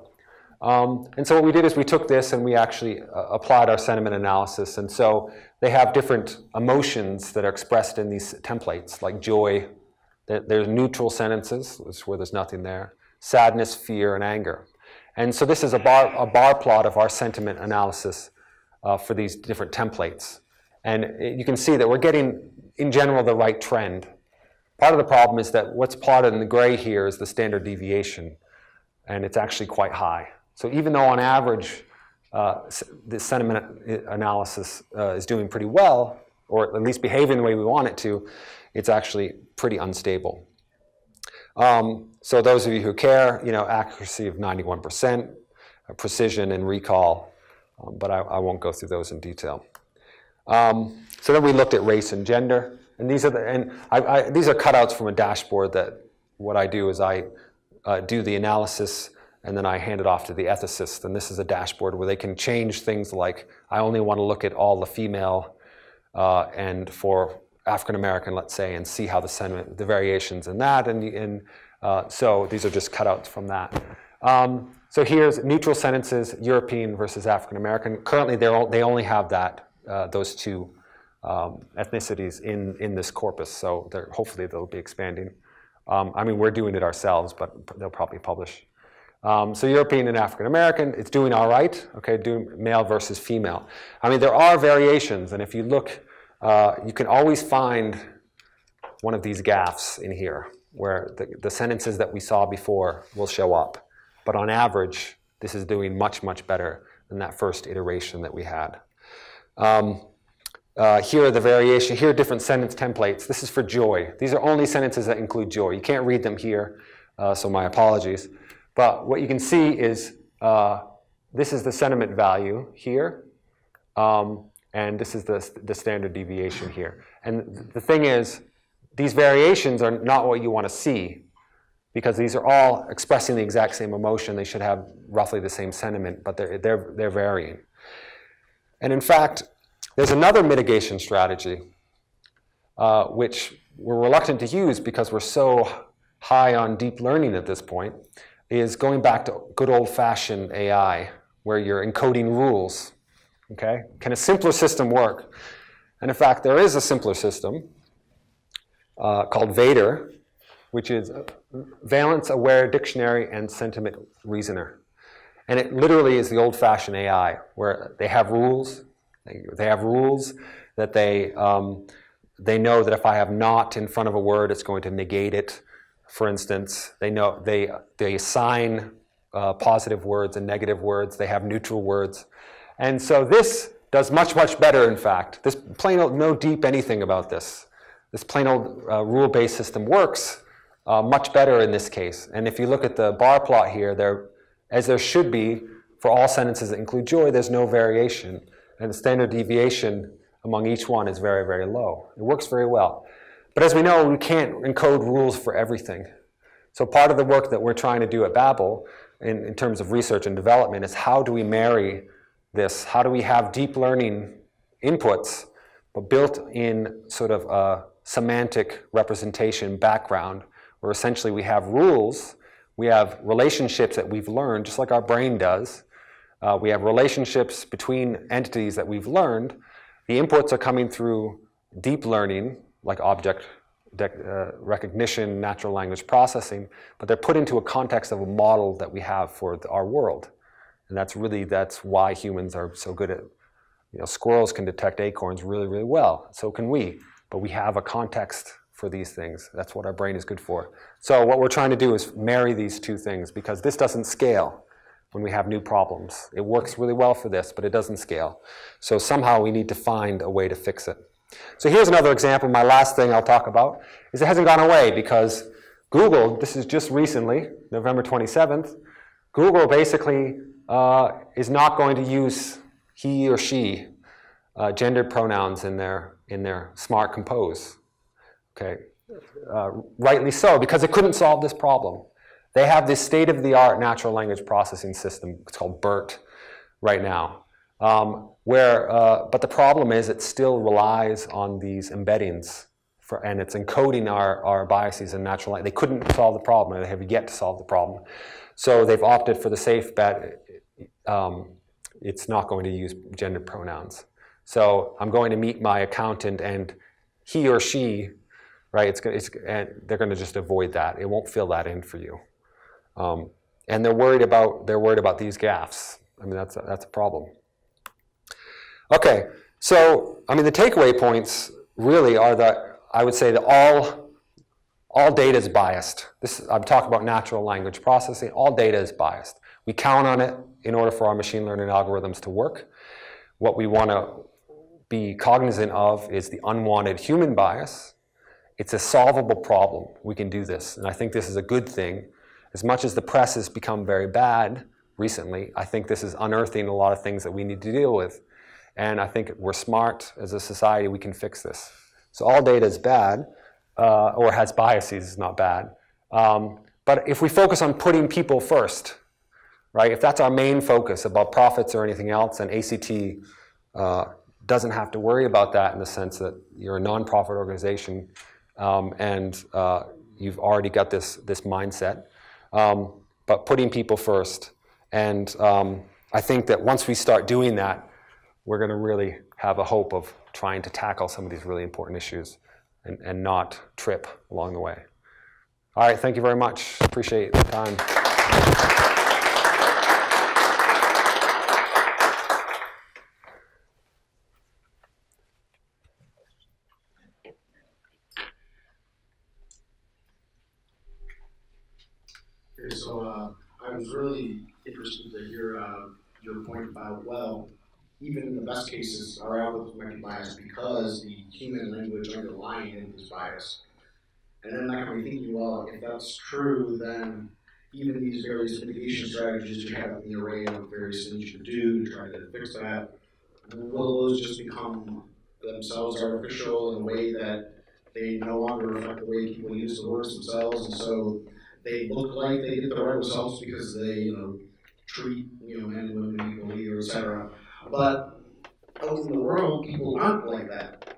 Speaker 2: And so what we did is we took this and we actually applied our sentiment analysis. And so they have different emotions that are expressed in these templates, like joy. There's neutral sentences, where there's nothing there. Sadness, fear, and anger. And so this is a bar plot of our sentiment analysis for these different templates. And you can see that we're getting, in general, the right trend. Part of the problem is that what's plotted in the gray here is the standard deviation, and it's actually quite high. So even though on average the sentiment analysis is doing pretty well, or at least behaving the way we want it to, it's actually pretty unstable. So those of you who care, accuracy of 91%, precision and recall, but I won't go through those in detail. So then we looked at race and gender, and these are these are cutouts from a dashboard that what I do is I do the analysis and then I hand it off to the ethicist. And this is a dashboard where they can change things like, I only want to look at all the female and for African American, let's say, and see how the variations in that. And so these are just cutouts from that. So here's neutral sentences, European versus African American. Currently, they only have those two ethnicities in this corpus. So hopefully they'll be expanding. I mean, we're doing it ourselves, but they'll probably publish. So European and African American, it's doing all right. Okay, doing male versus female. I mean, there are variations, and if you look, you can always find one of these gaffes in here, where the sentences that we saw before will show up. But on average, this is doing much, much better than that first iteration that we had. Here are the variation. Here are different sentence templates. This is for joy. These are only sentences that include joy. You can't read them here, so my apologies. But what you can see is this is the sentiment value here, and this is the standard deviation here. And the thing is, these variations are not what you want to see, because these are all expressing the exact same emotion. They should have roughly the same sentiment, but they're varying. And in fact, there's another mitigation strategy, which we're reluctant to use because we're so high on deep learning at this point, is going back to good old-fashioned AI, where you're encoding rules. Okay? Can a simpler system work? And in fact, there is a simpler system called VADER, which is Valence-Aware Dictionary and Sentiment Reasoner. And it literally is the old-fashioned AI, where they have rules. They have rules that they know that if I have not in front of a word, it's going to negate it. For instance, they assign positive words and negative words. They have neutral words. And so this does much, much better, in fact. This plain old, no deep anything about this. This plain old rule-based system works much better in this case. And if you look at the bar plot here, as there should be, for all sentences that include joy, there's no variation. and the standard deviation among each one is very, very low. It works very well. But as we know, we can't encode rules for everything. So part of the work that we're trying to do at BABL in terms of research and development is how do we marry this? How do we have deep learning inputs, but built in sort of a semantic representation background, where essentially we have rules, we have relationships that we've learned, just like our brain does. We have relationships between entities that we've learned. The inputs are coming through deep learning, like object recognition, natural language processing, but they're put into a context of a model that we have for our world. And that's why humans are so good at, squirrels can detect acorns really, really well. So can we, but we have a context for these things. That's what our brain is good for. So what we're trying to do is marry these two things, because this doesn't scale when we have new problems. It works really well for this, but it doesn't scale. So somehow we need to find a way to fix it. So here's another example. My last thing I'll talk about is it hasn't gone away, because Google, this is just recently, November 27th, Google basically is not going to use he or she gendered pronouns in their smart compose. Okay, rightly so, because it couldn't solve this problem. They have this state-of-the-art natural language processing system. It's called BERT right now. But the problem is it still relies on these embeddings, and it's encoding our biases in natural language. They couldn't solve the problem, or they have yet to solve the problem. So they've opted for the safe bet. It's not going to use gendered pronouns. So I'm going to meet my accountant, and he or she, right? And they're going to just avoid that. It won't fill that in for you. And they're worried about these gaffes. I mean, that's a problem. Okay, so I mean, the takeaway points really are that I would say that all data is biased. I'm talking about natural language processing. All data is biased. We count on it in order for our machine learning algorithms to work. What we want to be cognizant of is the unwanted human bias. It's a solvable problem. We can do this, and I think this is a good thing. As much as the press has become very bad recently, I think this is unearthing a lot of things that we need to deal with. And I think we're smart as a society, we can fix this. So all data is bad, or has biases, is not bad. But if we focus on putting people first, right, if that's our main focus about profits or anything else, then ACT doesn't have to worry about that in the sense that you're a nonprofit organization and you've already got this mindset. But putting people first. And I think that once we start doing that, we're going to really have a hope of trying to tackle some of these really important issues and not trip along the way. All right, thank you very much. Appreciate the time.
Speaker 4: Okay, so I was really interested to hear your point about, well, even in the best cases, our algorithms might be biased because the human language underlying it is biased. And then that got me thinking, well, if that's true, then even these various mitigation strategies you have in the array of various things you can do to try to fix that, will those just become themselves artificial in a way that they no longer reflect the way people use the words themselves, and so they look like they get the right results because they, treat men and women equally, or etc. But out in the world, people aren't like that.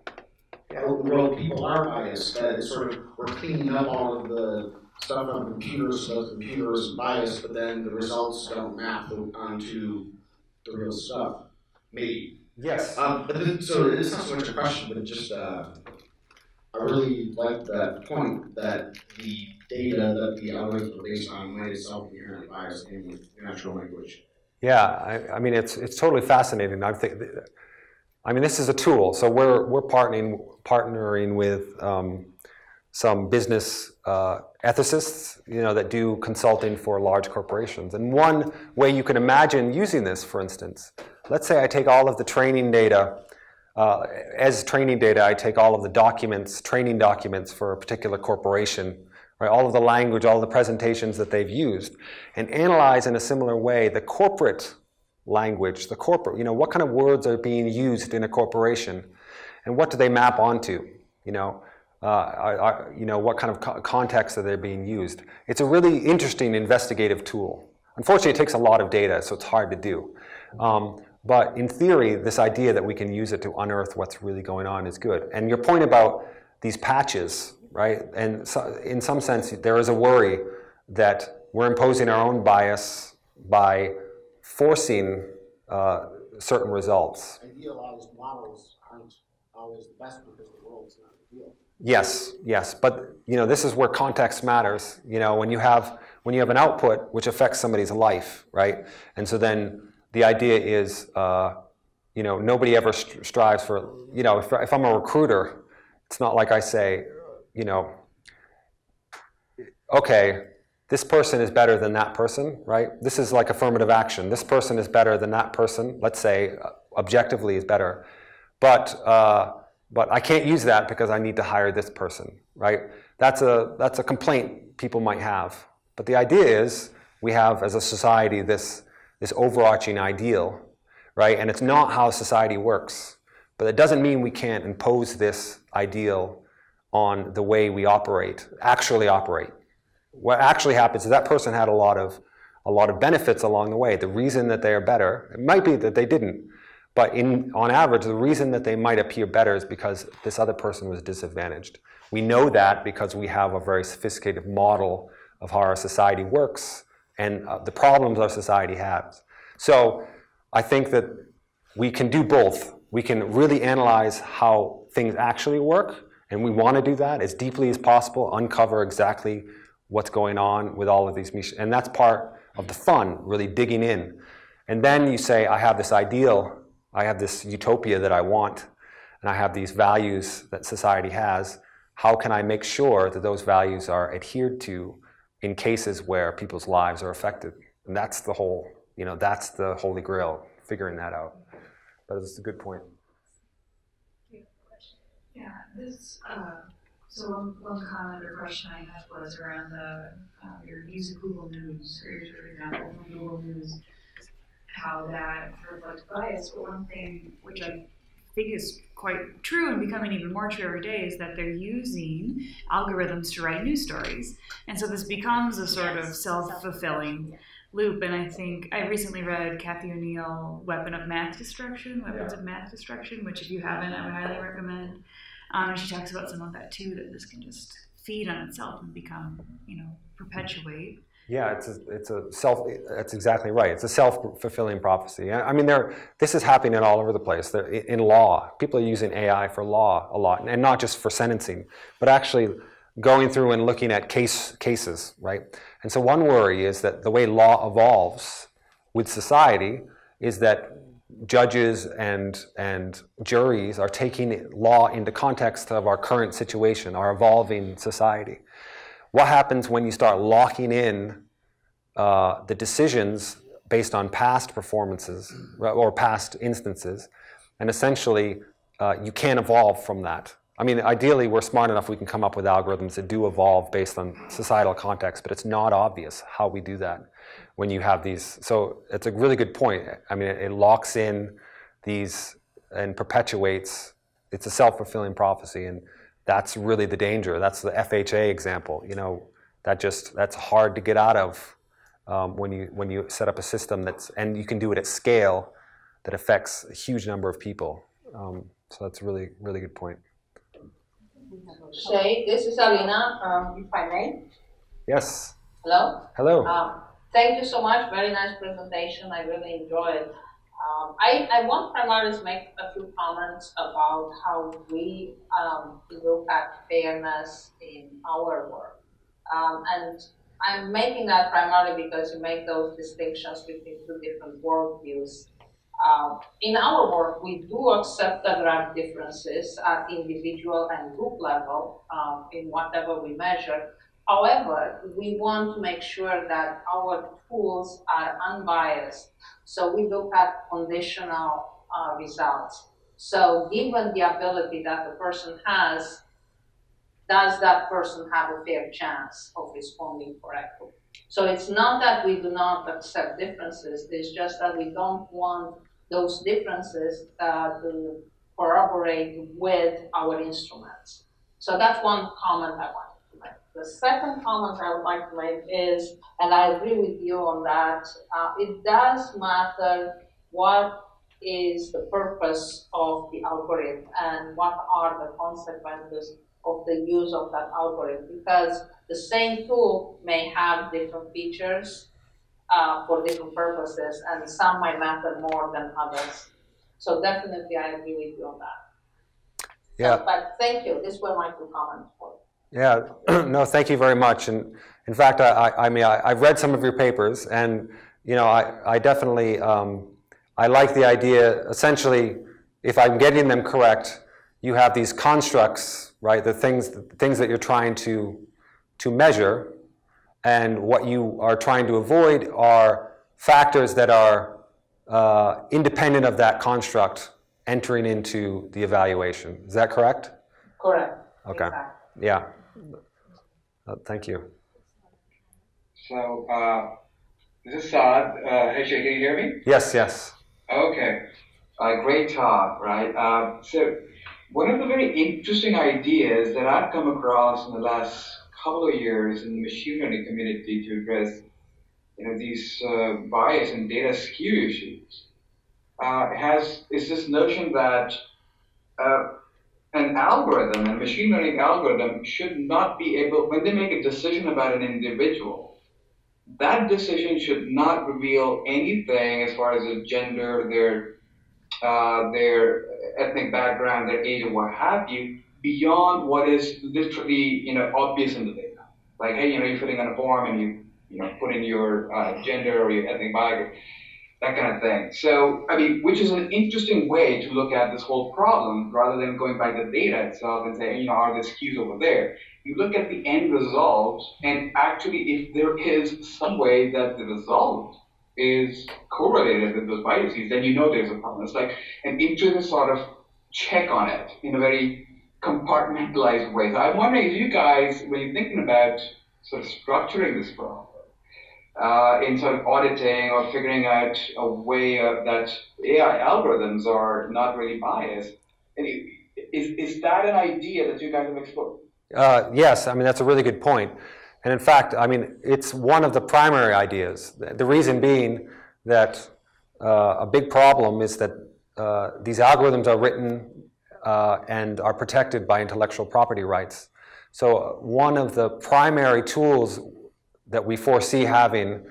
Speaker 4: Out in the world, people are biased. That it's sort of, we're cleaning up all of the stuff on computers so the computer isn't biased, but then the results don't map onto the real stuff. Maybe.
Speaker 2: Yes.
Speaker 4: So it's not so much a question, but just I really like that point that the data that the algorithms are based on might itself be inherently biased in natural language.
Speaker 2: Yeah, I mean, it's totally fascinating. I mean, this is a tool. So we're partnering with some business ethicists, that do consulting for large corporations. And one way you can imagine using this, for instance, let's say I take all of the training data. As training data, I take all of the documents, training documents for a particular corporation, right? All of the language, all the presentations that they've used, and analyze in a similar way the corporate language, the corporate, what kind of words are being used in a corporation, and what do they map onto, what kind of context are they being used. It's a really interesting investigative tool. Unfortunately, it takes a lot of data, so it's hard to do. But in theory, this idea that we can use it to unearth what's really going on is good. And your point about these patches, right? And so, in some sense, there is a worry that we're imposing our own bias by forcing certain results.
Speaker 4: Idealized models aren't always the best because the world's not ideal.
Speaker 2: Yes, but this is where context matters. When you have an output which affects somebody's life, right? And so then the idea is, nobody ever strives for, if I'm a recruiter, it's not like I say, okay, this person is better than that person, right? This is like affirmative action. This person is better than that person, let's say, objectively is better. But I can't use that because I need to hire this person, right? That's a complaint people might have. But the idea is we have, as a society, this overarching ideal, right? And it's not how society works. But it doesn't mean we can't impose this ideal on the way we actually operate. What actually happens is that person had a lot of benefits along the way. The reason that they are better, it might be that they didn't, but on average, the reason that they might appear better is because this other person was disadvantaged. We know that because we have a very sophisticated model of how our society works and the problems our society has. So I think that we can do both. We can really analyze how things actually work, and we want to do that as deeply as possible, uncover exactly what's going on with all of these machines. And that's part of the fun, really digging in. And then you say, I have this ideal, I have this utopia that I want, and I have these values that society has. How can I make sure that those values are adhered to in cases where people's lives are affected? And that's the whole, that's the holy grail, figuring that out. But it's a good point.
Speaker 5: Yeah, so one comment or question I had was around your use of Google News, or your example from Google News, how that reflects bias. But one thing which I think is quite true and becoming even more true every day is that they're using algorithms to write news stories. And so this becomes a sort of self-fulfilling loop. And I think I recently read Kathy O'Neill, Weapons of Math Destruction, which if you haven't, I would highly recommend. And she talks about some of that too, that this can just feed on itself and become, perpetuate.
Speaker 2: Yeah, that's exactly right. It's a self-fulfilling prophecy. I mean, this is happening all over the place. In law, people are using AI for law a lot, and not just for sentencing, but actually going through and looking at cases, right? And so one worry is that the way law evolves with society is that judges and juries are taking law into context of our current situation, our evolving society. What happens when you start locking in the decisions based on past performances or past instances, and essentially you can't evolve from that? I mean, ideally, we're smart enough we can come up with algorithms that do evolve based on societal context, but it's not obvious how we do that when you have these. So it's a really good point. I mean, it locks in these and perpetuates. It's a self-fulfilling prophecy, and that's really the danger. That's the FHA example. That's hard to get out of when you set up a system and you can do it at scale that affects a huge number of people. So that's a really, really good point.
Speaker 6: Shea, this is Alina, if I may.
Speaker 2: Yes.
Speaker 6: Hello?
Speaker 2: Hello.
Speaker 6: Thank you so much. Very nice presentation. I really enjoyed. I want primarily to make a few comments about how we look at fairness in our work. And I'm making that primarily because you make those distinctions between two different worldviews. In our work, we do accept that there are differences at individual and group level in whatever we measure. However, we want to make sure that our tools are unbiased. So we look at conditional results. So given the ability that the person has, does that person have a fair chance of responding correctly? So it's not that we do not accept differences, it's just that we don't want those differences to corroborate with our instruments. So that's one comment I wanted to make. The second comment I would like to make is, and I agree with you on that, it does matter what is the purpose of the algorithm and what are the consequences of the use of that algorithm, because the same tool may have different features for different purposes, and some might matter more than others. So definitely I agree with you on that.
Speaker 2: Yeah.
Speaker 6: So, but thank you. These were my two comments.
Speaker 2: Yeah, no, thank you very much. And in fact, I've read some of your papers, and I definitely I like the idea. Essentially, if I'm getting them correct, you have these constructs, right? The things that you're trying to measure, and what you are trying to avoid are factors that are independent of that construct entering into the evaluation. Is that correct?
Speaker 6: Correct.
Speaker 2: Okay.
Speaker 6: Exactly.
Speaker 2: Yeah. Thank you.
Speaker 7: So, this is Saad. Hey, Shea, can you hear me?
Speaker 2: Yes, yes.
Speaker 7: Okay. Great talk, right? So, one of the very interesting ideas that I've come across in the last couple of years in the machine learning community to address, these bias and data skew issues, is this notion that an algorithm, a machine learning algorithm, should not be able, when they make a decision about an individual, that decision should not reveal anything as far as their gender, their ethnic background, their age, or what have you, beyond what is literally, obvious in the data. Like, hey, you're filling out a form and you put in your gender or your ethnic background, that kind of thing. So, which is an interesting way to look at this whole problem, rather than going by the data itself and saying, are there skews over there? You look at the end result, and actually, if there is some way that the result is correlated with those biases, then there's a problem. It's like an interesting sort of check on it in a very compartmentalized way. So I'm wondering if you guys, when you're thinking about sort of structuring this problem, in sort of auditing or figuring out a way that AI algorithms are not really biased, is that an idea that you guys have explored?
Speaker 2: Yes, that's a really good point. And in fact, it's one of the primary ideas. The reason being that a big problem is that these algorithms are written and are protected by intellectual property rights. So one of the primary tools that we foresee having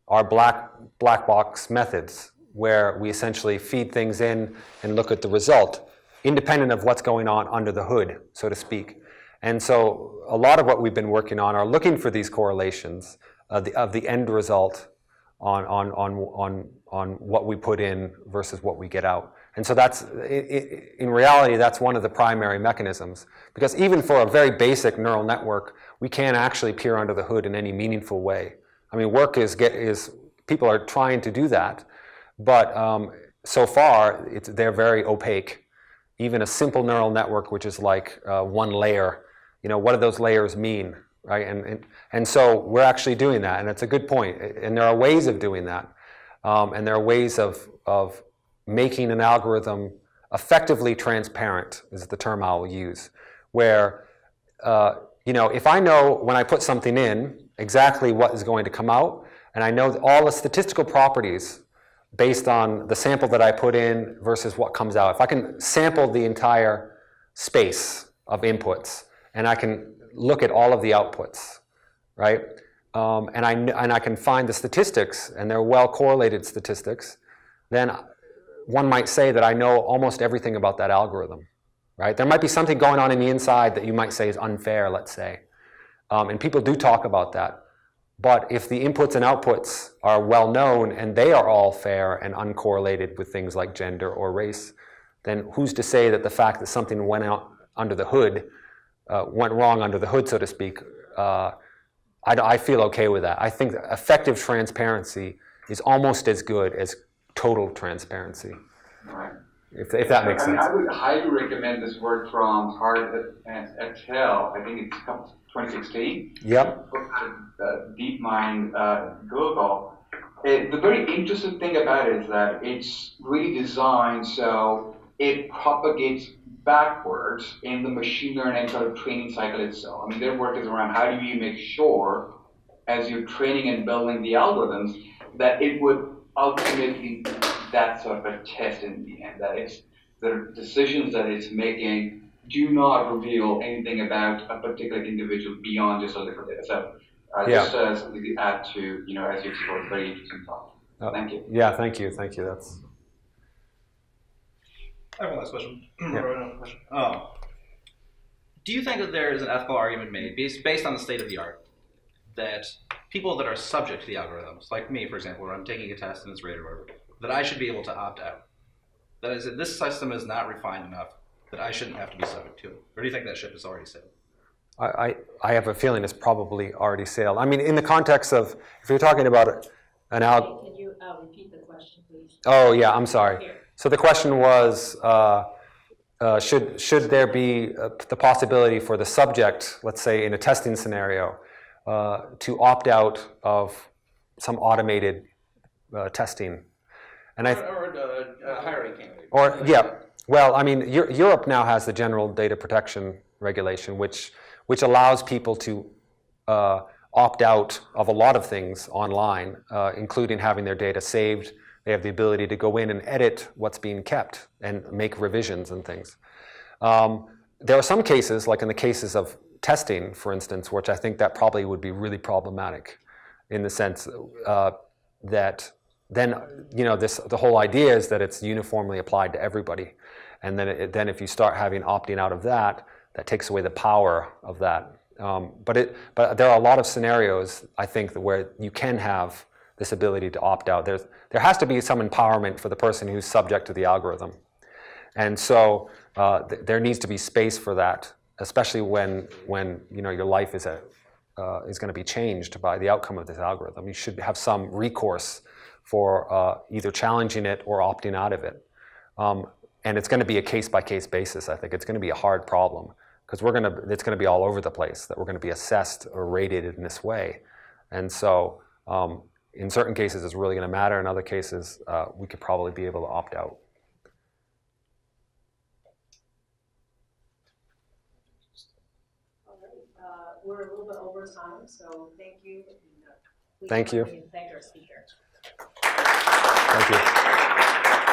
Speaker 2: are black box methods, where we essentially feed things in and look at the result, independent of what's going on under the hood, so to speak. And so a lot of what we've been working on are looking for these correlations of the end result on what we put in versus what we get out. And so that's, in reality, that's one of the primary mechanisms. Because even for a very basic neural network, we can't actually peer under the hood in any meaningful way. Work is people are trying to do that, but so far they're very opaque. Even a simple neural network, which is like one layer, what do those layers mean, right? And so we're actually doing that, and it's a good point. And there are ways of doing that, and there are ways of making an algorithm effectively transparent, is the term I'll use, where if I know when I put something in exactly what is going to come out, and I know all the statistical properties based on the sample that I put in versus what comes out. If I can sample the entire space of inputs, and I can look at all of the outputs, right? And I can find the statistics, and they're well correlated statistics, then one might say that I know almost everything about that algorithm, right? There might be something going on in the inside that you might say is unfair, let's say. And people do talk about that. But if the inputs and outputs are well known and they are all fair and uncorrelated with things like gender or race, then who's to say that the fact that something went out under the hood, went wrong under the hood, so to speak, I feel okay with that. I think that effective transparency is almost as good as total transparency. if that makes sense.
Speaker 7: I would highly recommend this work from Hart et al. I think it's 2016.
Speaker 2: Yep.
Speaker 7: DeepMind Google. The very interesting thing about it is that it's really designed so it propagates backwards in the machine learning sort of training cycle itself. I mean, their work is around how do you make sure, as you're training and building the algorithms, that it would ultimately be that sort of a test in the end, that it's the decisions that it's making do not reveal anything about a particular individual beyond just a little data. So just something to add to, as you explored, very interesting thought. Thank you.
Speaker 2: Yeah, thank you. That's.
Speaker 3: I have one last question.
Speaker 2: Yeah.
Speaker 3: Do you think that there is an ethical argument made based on the state of the art that people that are subject to the algorithms, like me, for example, where I'm taking a test and it's rated or whatever, that I should be able to opt out? That is, that this system is not refined enough that I shouldn't have to be subject to it? Or do you think that ship has already sailed?
Speaker 2: I have a feeling it's probably already sailed. I mean, in the context of, if you're talking about an
Speaker 1: Can you repeat the question, please?
Speaker 2: Oh, yeah, I'm sorry.
Speaker 1: Here.
Speaker 2: So the question was, should there be the possibility for the subject, let's say in a testing scenario, to opt out of some automated testing? And
Speaker 3: or hiring candidate.
Speaker 2: Or, yeah. Well, I mean, Europe now has the General Data Protection Regulation, which allows people to opt out of a lot of things online, including having their data saved. They have the ability to go in and edit what's being kept and make revisions and things. There are some cases, like in the cases of testing, for instance, which I think that probably would be really problematic in the sense that then, the whole idea is that it's uniformly applied to everybody. And then if you start having opting out of that, that takes away the power of that. But there are a lot of scenarios, I think, where you can have this ability to opt out. There has to be some empowerment for the person who's subject to the algorithm. And so there needs to be space for that, especially when your life is going to be changed by the outcome of this algorithm. You should have some recourse for either challenging it or opting out of it. And it's going to be a case-by-case basis, I think. It's going to be a hard problem because it's going to be all over the place, that we're going to be assessed or rated in this way. And so in certain cases, it's really going to matter. In other cases, we could probably be able to opt out.
Speaker 1: All right. We're a little bit over time, so thank you.
Speaker 2: Thank you.
Speaker 1: Thank our speaker.
Speaker 2: Thank you.